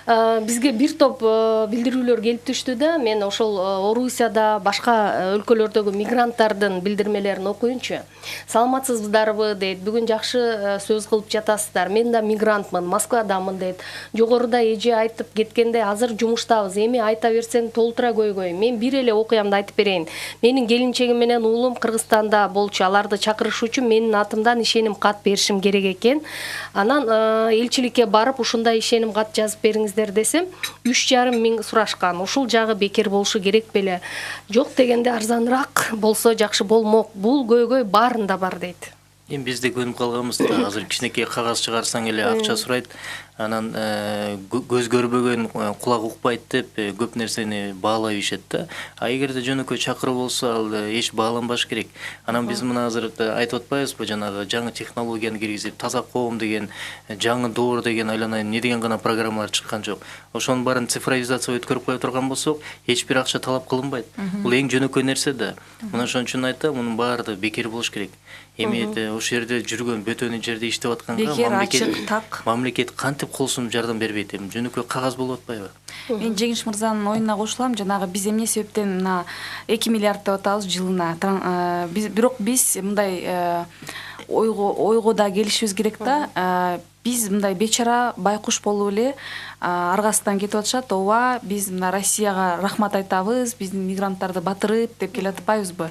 Бизге бир топ билдирүүлөр келип түштү да. Мен ошол Орусияда, башка өлкөлөрдөгү мигранттардын билдирмелерин окуйунчу. Саламатсыздарбы дейт. Бүгүн жакшы сөз кылып жатасыздар. Мен да мигрантмын, Москвадамын дейт. Жогоруда эже айтып кеткенде, азыр жумуштабыз. Эми айта берсең толтура көйгөй. Мен бир эле окуямды айтып берейин. Менин келинчегим менен уулум Кыргызстанда болчу. Аларды чакырыш үчүн менин атымдан ишеним кат беришим керек экен. Анан элчиликке барып ушундай ишеним кат жазып бериңиз десем, 3,5 миң сурашкан. Ушул жагы бекер болушу керек беле? Жок дегенде арзаныраак болсо жакшы болмок. Бул көйгөй баарында бар дейт. Эми бизде көнүп калганбыз да, азыр кичинекей кагаз чыгарсаң эле акча сурайт. анан көз көрбөгөн кулак укпайт деп көп нерсени баалай ишет да. А эгерде жөнөкөй чакыруу болсо ал эч бааланбаш керек. Анан биз мына азыр айтып атпайбызбы, жанагы жаңы технологияны киргизип, таза коом деген, жаңы доор деген айланайын не деген гана программалар чыккан жок. Ошонун баарын цифровизация өткөрүп кое турган болсок, эч бир акча талап кылынбайт. Бул эң жөнөкөй нерсе да. Мына ошон үчүн айтам, мунун баары бекер болуш керек. Эми ошол жерде жүргөн бөтөн жерде иштеп атканга мамлекет кантип кол сунуп жардам бербейт? Эми жөнөкөй кагаз болуп атпайбы? Мен Жеңиш мырзанын оюна кошулам. Жанагы биз эмне себептен мына 2 миллиард деп атабыз жылына. Бирок биз мындай ойго да келишибиз керек да. Биз мындай бечара байкуш болуп эле аргасынан кетип атышат. Ооба, биз мына Россияга рахмат айтабыз, биздин мигранттарды батырып деп келе атпайбызбы?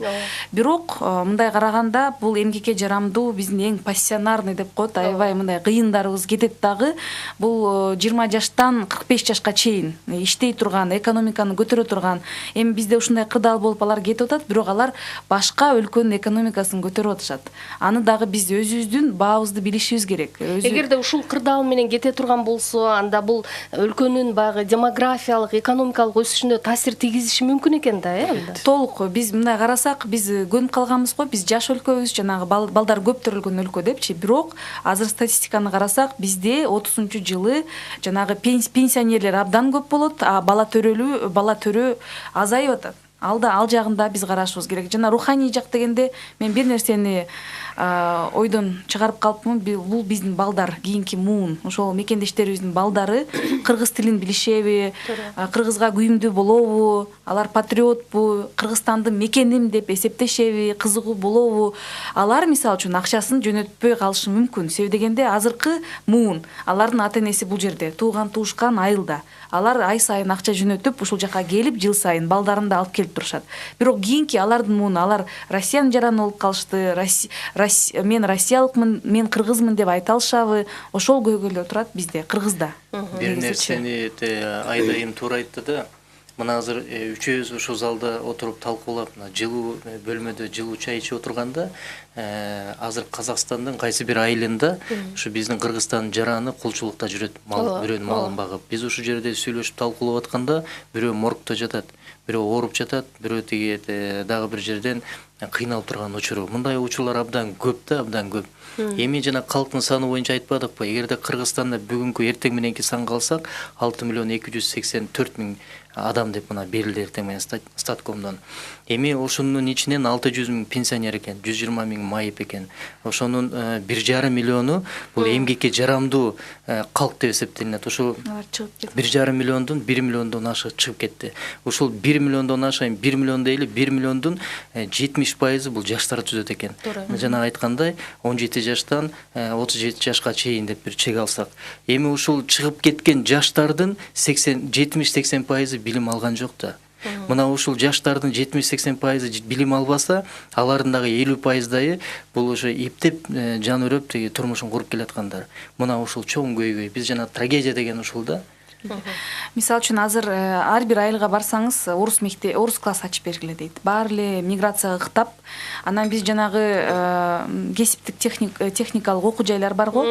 Бирок мындай караганда бул эмгекке жарамдуу, биздин эң пассионарный деп коет, аябай мындай кыйындарыбыз кетет дагы. Бул 20 жаштан 45 жашка чейин иштей турган, экономиканы көтөрө турган. Эми бизде ушундай кырдаал болуп алар кетип атат, бирок алар башка өлкөнүн экономикасын көтөрүп атышат. Аны дагы биз өзүбүздүн баабызды билишибиз керек. Эгерде ушул кырдаал менен кете турган болсо, анда бул өлкөнүн баягы демографиялык, экономикалык өсүшүнө таасир тийгизиши мүмкүн экен да, анда. Толук биз мындай карасак, биз көнүп калганбыз го, биз жаш өлкөбүз, жанагы балдар көп төрөлгөн өлкө депчи. Бирок азыр статистиканы карасак, бизде 30-жылы жанагы пенсионерлер абдан көп болот, а бала төрөө азайып атат. Ал жагында биз карашыбыз керек. Жана руханий жак дегенде мен бир нерсени ойдон чыгарып калыпмын. Бул биздин балдар, кийинки муун, ошол мекендештерибиздин балдары кыргыз тилин билишеби, кыргызга күйүмдүү болобу, алар патриотпу, Кыргызстанды мекеним деп эсептешеби, кызыгуу болобу? Алар мисалы үчүн акчасын жөнөтпөй калышы мүмкүн. Себеби дегенде азыркы муун, алардын ата-энеси бул жерде, тууган туушкан айылда. Алар ай сайын акча жөнөтүп, ушул жака келип, жыл сайын балдарын да алып келип турушат. Бирок кийинки алардын муун, алар Россиянын жараны болуп калышты. Мен россиялыкмын, мен кыргызмын деп айта алышабы? Ошол көйгөйлөр турат бизде, Кыргызда. Бир нерсени айдайым туура айтты да. Мына азыр үчөөбүз ушул залда отуруп талкуулап, жылуу бөлмөдө жылуу чай ичип отурганда, азыр Казакстандын кайсы бир айылында ушу биздин Кыргызстандын жараны кулчулукта жүрөт, бирөөнүн малын багып. Биз ушул жерде сүйлөшүп талкуулап атканда, бирөө моргто жатат, бирөө ооруп жатат, бирөө тиги дагы бир жерден кыйналып турган учуру. Мындай учурлар абдан көп да, абдан көп. Эми жана калктын саны боюнча айтпадыкпы? Эгерде Кыргызстанда бүгүнкү эртең мененки санга алсак, 6.284.000 адам деп мына берилди эртең менен статкомдон. Эми ошонун ичинен 600.000 пенсионер экен, 120.000 майып экен. Ошонун 1,5 миллиону бул эмгекке жарамдуу калк деп эсептелинет. Ошол 1,5 миллиондун 1 миллиондон ашык чыгып кетти. Ушул 1 миллиондон ашайын, 1 миллион дейли, 1 миллиондун 70% бул жаштар түзөт экен. Жана айткандай 17 жаштан 37 жашка чейин деп бир чек алсак. Эми ушул чыгып кеткен жаштардын 70-80% билим алган жок да. Мына ушул жаштардын 70-80% билим албаса, алардын дагы 50%-ы бул ошо иптеп жан өрөп теги турмушун куруп келаткандар. Мына ушул чоң көйгөй. Биз жана трагедия деген ушул да. Мисалы үчүн азыр ар бир айылга барсаңыз орус класс ачып бергиле дейт. Баары эле миграцияга ыктап, анан биз жанагы кесиптик техникалык окуу жайлар бар го.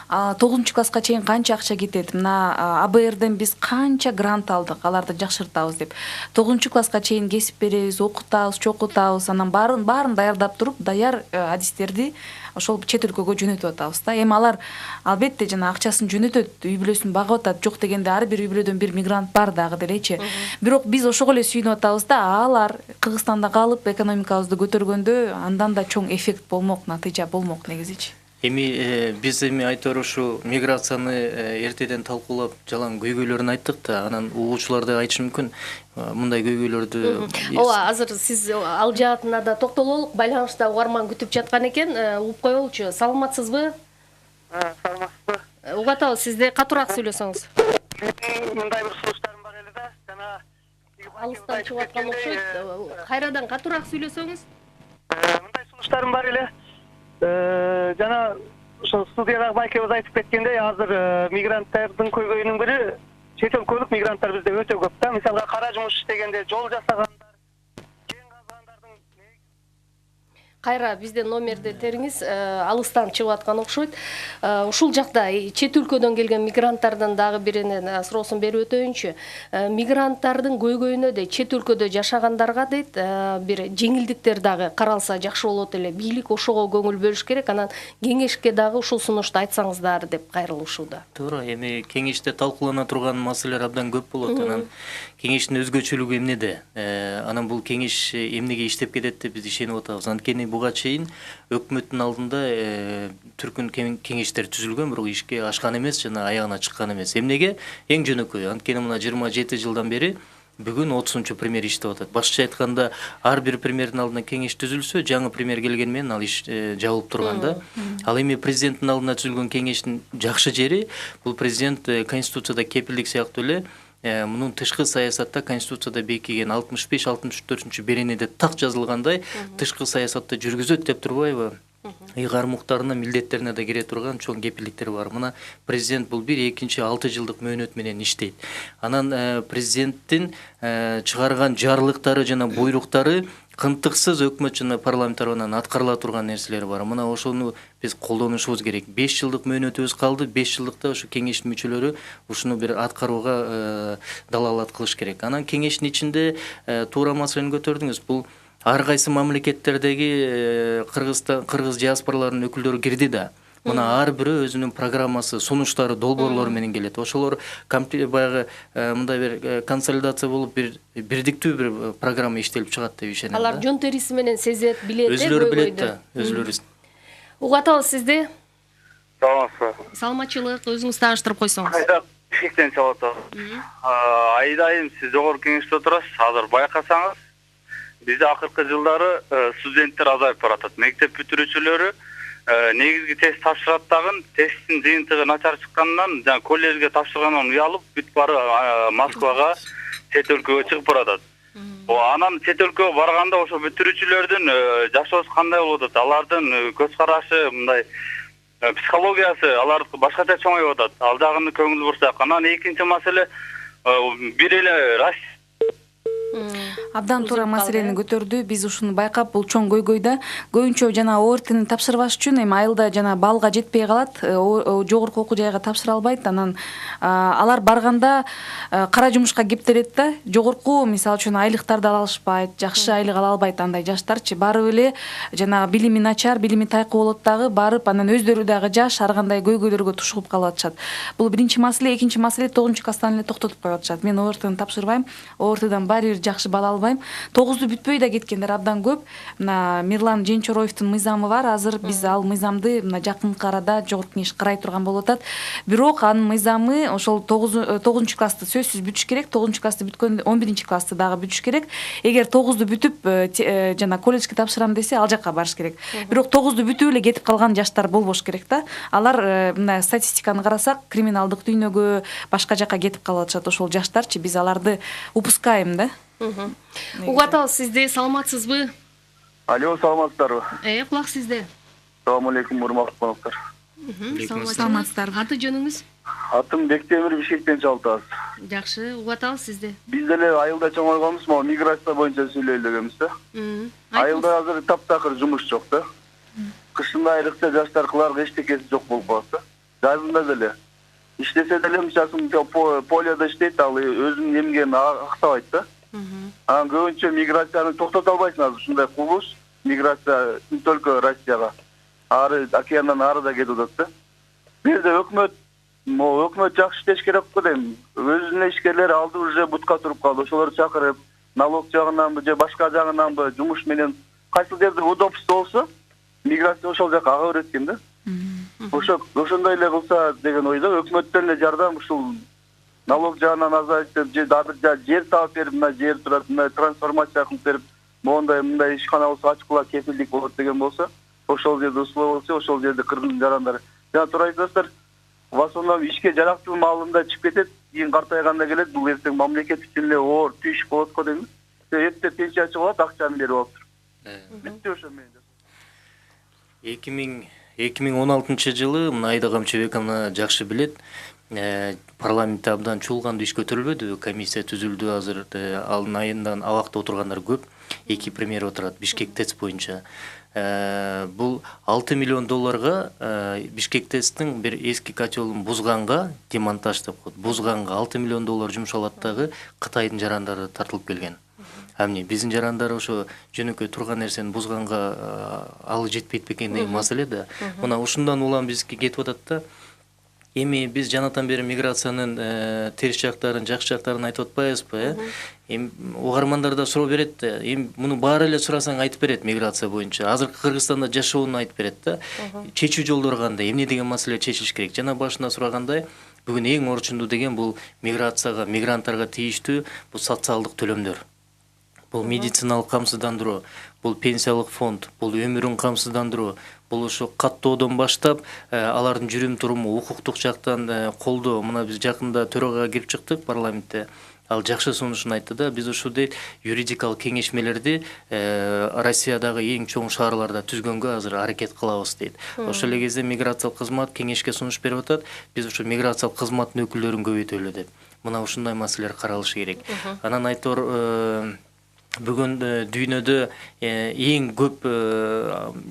9 класска чейин канча акча кетет? Мына АБРден биз канча грант алдык, аларды жакшыртабыз деп. 9 класска чейин кесип беребиз, окутабыз, чокутабыз, анан баарын даярдап туруп, даяр адистерди ошол чет өлкөгө жөнөтүп атабыз да. Эми алар албетте жана акчасын жөнөтөт, үй бүлөсүн багып атат. Жок дегенде ар бир үй бүлөдөн бир мигрант бар дагы делечи. Бирок биз ошого эле сүйүнүп атабыз да, алар Кыргызстанда калып экономикабызды көтөргөндө андан да чоң эффект болмок, натыйжа болмок негизичи. Эми биз айтор ушу миграцияны эртеден талкуулап, жалаң көйгөйлөрүн айттык да, анан угуучулар да айтышы мүмкүн мындай көйгөйлөрдү. Ооба, азыр сиз ал жаатына да токтололук, байланышта угарман күтүп жаткан экен. Угуп коелучу. Саламатсызбы? Саламатсызбы. Угатабыз, сизде катуураак сүйлөсөңүз. Мындай бир сунуштарым бар эле да, жана алыстан чыгып аткан окшойт. Кайрадан катуураак сүйлөсөңүз. Мындай сунуштарым бар эле. Жана ошо студиядагы байкебиз айтып кеткендей, азыр мигранттардын көйгөйүнүн бири чет өлкөлүк мигранттар бизде өтө көп да. Мисалга кара жумуш иштегенде, жол жасагандар, жен казгандардын Кайра бизден номерди териңиз, алыстан чыгып аткан окшойт. Ушул жакта чет өлкөдөн келген мигранттардын дагы биринен суроосун берип өтөйүнчү. Мигранттардын көйгөйүнө дейт, чет өлкөдө жашагандарга дейт, бир жеңилдиктер дагы каралса жакшы болот эле. Бийлик ошого көңүл бөлүш керек, анан кеңешке дагы ушул сунушту айтсаңыздар деп кайрылышууда. Туура, эми кеңеште талкуулана турган маселелер абдан көп болот. Анан кеңештин өзгөчөлүгү эмнеде? Анан бул кеңеш эмнеге иштеп кетет деп биз ишенип атабыз. Анткени буга чейин өкмөттүн алдында түркүн кеңештер түзүлгөн, бирок ишке ашкан эмес жана аягына чыккан эмес. Эмнеге? Эң жөнөкөй. Анткени мына 27 жылдан бери бүгүн 30-чу премьер иштеп атат. Башкача айтканда, ар бир премьердин алдына кеңеш түзүлсө, жаңы премьер келген менен ал иш жабылып турган да. Ал эми президенттин алдына түзүлгөн кеңештин жакшы жери, бул президент конституцияда кепилдик сыяктуу эле мунун тышкы саясатта конституцияда бекиген 65-64 беренеде так жазылгандай тышкы саясатты жүргүзөт деп турбайбы? Ыйгар муктарына, милдеттерине да кире турган чоң кепилдиктер бар. Мына президент бул бир экинчи 6 жылдык мөөнөт менен иштейт. Анан президенттин чыгарган жарылыктары жана буйруктары кынтыксыз өкмөт жана парламент тарабынан аткарыла турган нерселер бар. Мына ошону биз колдонушубуз керек. 5 жылдык мөөнөтүбүз калды. 5 жылдыкта ошо кеңештин мүчөлөрү ушуну бир аткарууга далалат кылыш керек. Анан кеңештин ичинде туура маселени көтөрдүңүз. Бул ар кайсы мамлекеттердеги кыргыз диаспораларынын өкүлдөрү кирди да. Мына ар бирөө өзүнүн программасы, сунуштары, долбоорлору менен келет. Ошолор баягы мындай бир консолидация болуп бирдиктүү бир программа иштелип чыгат деп ишенем. Алар жон териси менен сезет, билет, өзүлөрү билет да, өзүлөрү. Угатабыз сизди. Саламатсызбы. Саламатчылык, өзүңүз тааныштырып койсоңуз. Кайда Бишкектен чалып атабыз. Айдайым сиз жогорку кеңеште отурасыз. Азыр байкасаңыз, бизде акыркы жылдары студенттер азайып баратат. Мектеп бүтүрүүчүлөрү негизги тест тапшырат дагы, тесттин жыйынтыгы начар чыкканынан, жана коллежге тапшыргандан уялып, бүт бары Москвага, чет өлкөгө чыгып баратат. Анан чет өлкөгө барганда ошо бүтүрүүчүлөрдүн жашоосу кандай болуп атат? Алардын көз карашы, мындай психологиясы алар башкача чоңоюп атат. Ал жагына көңүл бурсак. Анан экинчи маселе бир эле абдан туура маселени көтөрдү. Биз ушуну байкап, бул чоң көйгөй да. Көбүнчө жана ОРТни тапшырбаш үчүн эми айылда жана балга жетпей калат, жогорку окуу жайга тапшыра албайт. Анан алар барганда кара жумушка кептелет да. Жогорку, мисалы үчүн айлыктарды ала алышпайт, жакшы айлык ала албайт андай жаштарчы. Барып эле жана билими начар, билими тайкы болот дагы, барып анан өздөрү дагы жаш ар кандай көйгөйлөргө тушулуп калып атышат. Бул биринчи маселе. Экинчи маселе 9-класстан эле токтотуп коюп атышат. Мен ОРТни тапшырбайм, ОРТдан баары бир жакшы бала албайм. 9-ду бүтпөй да кеткендер абдан көп. Мына Мирлан Женчороевдун мыйзамы бар. Азыр биз ал мыйзамды мына жакынкы арада жогорку кеңеш карай турган болуп атат. Бирок анын мыйзамы ошол 9-классты сөзсүз бүтүш керек. 9-классты бүткөндө 11-классты дагы бүтүш керек. Эгер 9-ду бүтүп жана колледжге тапшырам десе, ал жакка барыш керек. Бирок 9-ду бүтүп эле кетип калган жаштар болбош керек да. Алар мына статистиканы карасак, криминалдык дүйнөгө, башка жакка кетип калып атышат ошол жаштарчы. Биз аларды упускаем да. Угатабыз сизди, саламатсызбы? Алло, саламатсыздарбы? Кулак сизде. Assalamu alaikum, урматтуу коноктор. Саламатсыздар. Аты жөнүңүз? Атым Бектемир, Бишкектен чалып. Жакшы, угатабыз сизди. Биз деле айылда чоңойгонбуз, могу миграция боюнча сүйлөйлү дегенбиз да. Айылда азыр таптакыр жумуш жок да. Кышында айрыкча жаштар кыларга эчтекеси жок болуп калат да. Жазында деле иштесе деле мисалы полиода иштейт, ал өзүнүн эмгегин актабайт да. Анан көбүнчө миграцияны токтото албайсың азыр, ушундай кубулуш миграция бүт өлкө Россияга. Ары океандан ары да кетип атат да. Бул жерде өкмөт жакшы иштеш керек го дейм. Өзүнүн ишкерлери алды уже бутка туруп калды. Ошолорду чакырып, налог жагынанбы же башка жагынанбы жумуш менен кайсы жерде удобство болсо, миграция ошол жака ага берет экен да. Ошондой эле кылса деген ойдо өкмөттөн эле жардам ушул налог жагынан азайтып, же дагы жер таап берип, мына жер турат, мына трансформация кылып берип, моундай мындай ишкана болсо ачкыла кепилдик болот деген болсо, ошол жерде условия болсо, ошол жерде кыргыз жарандар. Жана туура айтасыздар, в основном ишке жарактуу маалында чыгып кетет, кийин картайганда келет, бул эртең мамлекет үчүн эле оор түйүш болот го дейм. Эрте пенсия чыгып алат, акчаны берип алып тур. Бүтү ошо менен. 2016 жылы мына Айда Камчыбековна жакшы билет. парламентте абдан чуулганды иш көтөрүлбөдү, комиссия түзүлдү, азыр алдын айынан абакта отургандар көп. 2 премьер отурат Бишкек ТЭЦ боюнча. Бул 6 миллион долларга Бишкек ТЭЦтин бир эски котелун бузганга, демонтаж деп коет, бузганга 6 миллион доллар жумшалат дагы Кытайдын жарандары тартылып келген. Амне биздин жарандар ошо жөнөкөй турган нерсени бузганга алы жетпейт бекен деген маселе да. Мына ушундан улам бизге кетип атат да. Эми биз жанатан бери миграциянын терс жактарын, жакшы жактарын айтып атпайбызбы, Эми угармандар да суроо берет да. Эми муну баары эле сурасаң айтып берет миграция боюнча. Азыркы Кыргызстанда жашоону айтып берет да. Чечүү жолдору кандай, эмне деген маселе чечилиш керек? Жана башында сурагандай, бүгүн эң орчундуу деген бул миграцияга, мигранттарга тийиштүү бул социалдык төлөмдөр. Бул медициналык камсыздандыруу, бул пенсиялык фонд, бул өмүрүн камсыздандыруу, бул ошо каттоодон баштап алардын жүрүм туруму укуктук жактан колдоо. Мына биз жакында төрага кирип чыктык парламентте. Ал жакшы сунушун айтты да, биз ушул дейт юридикалык кеңешмелерди Россиядагы эң чоң шаарларда түзгөнгө азыр аракет кылабыз дейт. Ошол эле кезде миграциялык кызмат кеңешке сунуш берип атат. Биз ушу миграциялык кызматтын өкүлдөрүн көбөйтөлү деп. Мына ушундай маселелер каралышы керек. Анан айтор бүгүн дүйнөдө эң көп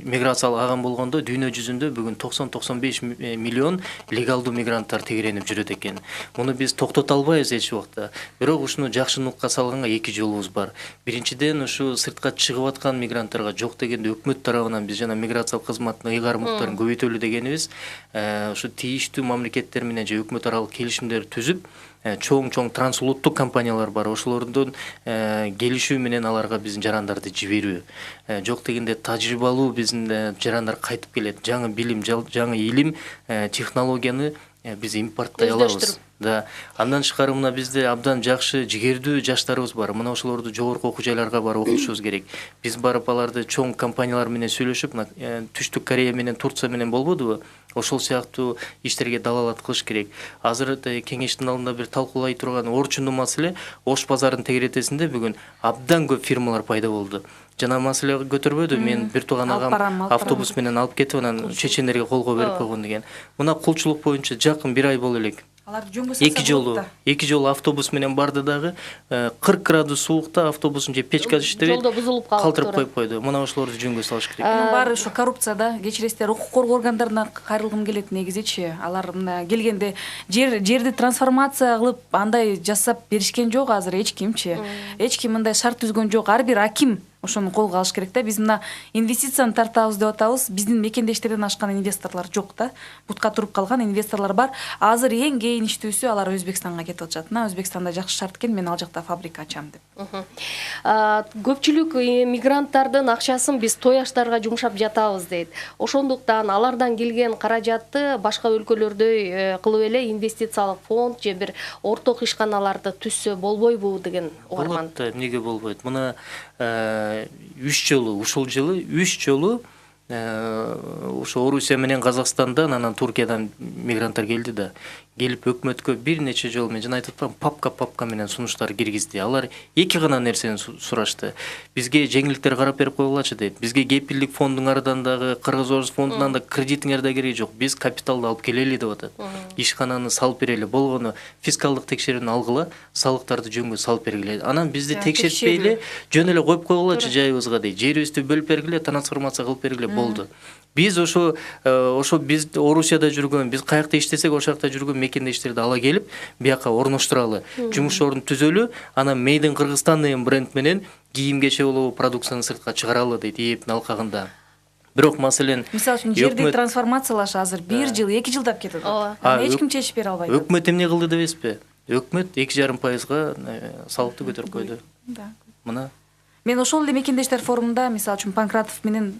миграциялык агым болгондо дүйнө жүзүндө бүгүн 90-95 миллион легалдуу мигранттар тегеренип жүрөт экен. Муну биз токтото албайбыз эч убакта. Бирок ушуну жакшы нукка салганга эки жолубуз бар. Биринчиден ушу сыртка чыгып аткан мигранттарга жок дегенде өкмөт тарабынан биз жана миграциялык кызматтын ыйгарым укуктарын көбөйтөлү дегенибиз, ушу тийиштүү мамлекеттер менен же өкмөт аралык келишимдер түзүп, чоң трансулуттук компаниялар бар. Ошолордун келишүү менен аларга биздин жарандарды жиберүү. Жок дегенде тажрыйбалуу биздин жарандар кайтып келет. Жаңы билим, жаңы илим, технологияны биз импорттой алабыз. Да. Андан тышкары мына бизде абдан жакшы жигердүү жаштарыбыз бар. Мына ошолорду жогорку окуу жайларга барып окутушубуз керек. Биз барып аларды чоң компаниялар менен сүйлөшүп, Түштүк Корея менен Турция менен болбодубу? Ошол сыяктуу иштерге далалат кылыш керек. Азыр кеңештин алдында бир талкуулай турган орчундуу маселе, Ош базарынын тегеретесинде бүгүн абдан көп фирмалар пайда болду. Жана маселе көтөрбөдү, мен бир тууган агам автобус менен алып кетип, анан чечендерге колго берип койгон деген. Мына кулчулук боюнча жакын бир ай боло элек. Эки жолу автобус менен барды дагы 40 градус суукта автобустун же печкасы иштебейт. Жолдо бузулуп калып калтырып коюп койду. Мына ошолорду жөнгө салыш керек. Мунун баары ошо коррупция да. Кечиресиздер, укук коргоо органдарына кайрылгым келет негизичи. Алар мына келгенде жерди трансформация кылып андай жасап беришкен жок азыр эч кимчи. Эч ким мындай шарт түзгөн жок. Ар бир аким ошону колго алыш керек да. Биз мына инвестицияны тартабыз деп атабыз. Биздин мекендештерден ашкан инвесторлор жок да. Бутка туруп калган инвесторлор бар. Азыр эң кейиништүүсү алар Өзбекстанга кетип атышат. Өзбекстанда жакшы шарт экен, мен ал жакта фабрика ачам деп. Көпчүлүк мигранттардын акчасын биз той аштарга жумшап жатабыз дейт. Ошондуктан алардан келген каражатты башка өлкөлөрдөй кылып эле инвестициялык фонд же бир орток ишканаларды түзсө болбойбу деген угарман. Болот, эмнеге болбойт? Мына 3 жолу, ушул жылы 3 жолу ошо Орусия менен Казакстандан, анан Туркиядан мигранттар келди да. Келип өкмөткө бир нече жолу мен жана айтып атпам, папка менен сунуштар киргизди. Алар эки гана нерсени сурашты. Бизге жеңилдиктер карап берип койгулачы дейт. Бизге кепилдик фондуңардан дагы, Кыргыз-Орус фондунан да кредитиңер да кереги жок. Биз капиталды алып келели деп атат. Ишкананы салып берели, болгону фискалдык текшерүүнү алгыла, салыктарды жөнгө салып бергиле. Анан бизди текшертпейли, жөн эле коюп койгулачы жайыбызга дейт. Жерибизди бөлүп бергиле, трансформация кылып бергиле, болду. Биз ошо биз Орусияда жүргөн, биз каякта иштесек ошол жакта жүргөн мекендештерди ала келип, бияка орноштуралы, жумуш орун түзөлү, анан Made in Кыргызстан деген бренд менен кийим кече болобу продукцияны сыртка чыгаралы дейт ээптин алкагында. Бирок маселен, мисалы үчүн жерди трансформациялаш азыр 1 жыл, 2 жылдап кетет. Эч ким чечип бере албайт. Өкмөт эмне кылды дебесизби? Өкмөт 2,5% салыкты көтөрүп койду. Мына мен ошол эле мекендештер форумунда мисалы үчүн Панкратов менен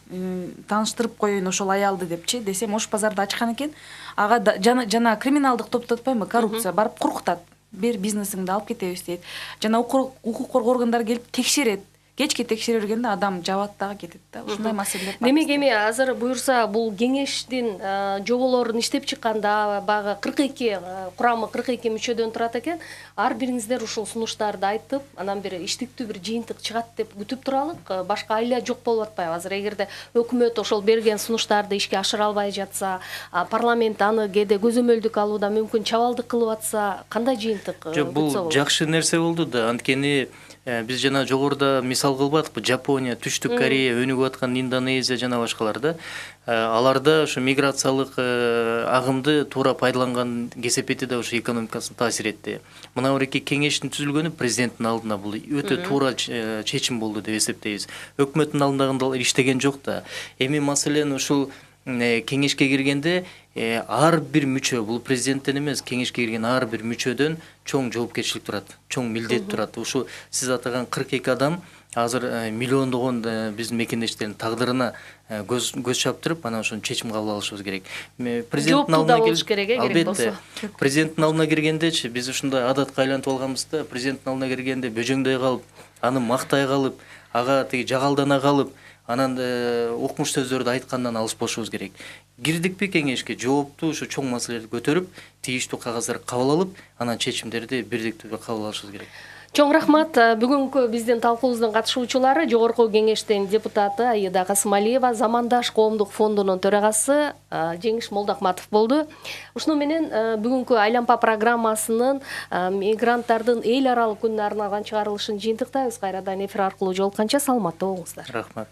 тааныштырып коеюн ошол аялды депчи десем, Ош базарда ачкан экен. Ага жана криминалдык топту атпайбы, коррупция барып куркутат. Бир бизнесиңди алып кетебиз дейт. Жана укук коргоо органдары келип текшерет. кечке текшере бергенде адам жабат дагы кетет да. Ушундай маселелер бар. Демек эми азыр буюрса бул кеңештин жоболорун иштеп чыкканда баягы 42 курамы 42 мүчөдөн турат экен. Ар бириңиздер ушул сунуштарды айтып, анан бери иштиктүү бир жыйынтык чыгат деп күтүп туралык. Башка айла жок болуп атпайбы? Азыр эгерде өкмөт ошол берген сунуштарды ишке ашыра албай жатса, парламент аны кээде көзөмөлдүк алууда мүмкүн чабалдык кылып атса, кандай жыйынтык? Жок, бул жакшы нерсе болду да. Анткени биз жана жогоруда мисал кылбадыкпы? Жапония, Түштүк Корея, өнүгүп аткан Индонезия жана башкаларда. Аларда ошо миграциялык агымды туура пайдаланган кесепети да ошо экономикасына таасир этти. Мына буреки кеңештин түзүлгөнү президенттин алдына бул өтө туура чечим болду деп эсептейбиз. Өкмөттүн алдындагы иштеген жок да. Эми маселен ушул кеңешке киргенде ар бир мүчө, бул президенттен эмес, кеңешке кирген ар бир мүчөдөн чоң жоопкерчилик турат, чоң милдет турат. Ушу сиз атаган 42 адам азыр миллиондогон биздин мекендештердин тагдырына көз чаптырып, анан ошону чечим кабыл алышыбыз керек. Президенттин алдына албетте, президенттин алдына киргендечи биз ушундай адатка айланып алганбыз да. Президенттин алдына киргенде бөжөңдөй калып, аны мактай калып, ага тиги жагалдана калып, анан укмуш сөздөрдү айткандан алышпашыбыз керек. Кирдикпи кеңешке, жооптуу ушу чоң маселелерди көтөрүп, тийиштүү кагаздар кабыл алып, анан чечимдерди бирдиктүү кабыл алышыбыз керек. Чоң рахмат. Бүгүнкү биздин талкуубуздун катышуучулары Жогорку кеңештин депутаты Аида Касымалиева, Замандаш коомдук фондунун төрагасы Жеңиш Молдахматов болду. Ушуну менен бүгүнкү Айлампа программасынын мигранттардын эл аралык күнүнө арналган чыгарылышын жыйынтыктайбыз. Кайрадан эфир аркылуу жолукканча саламатта болуңуздар. Рахмат.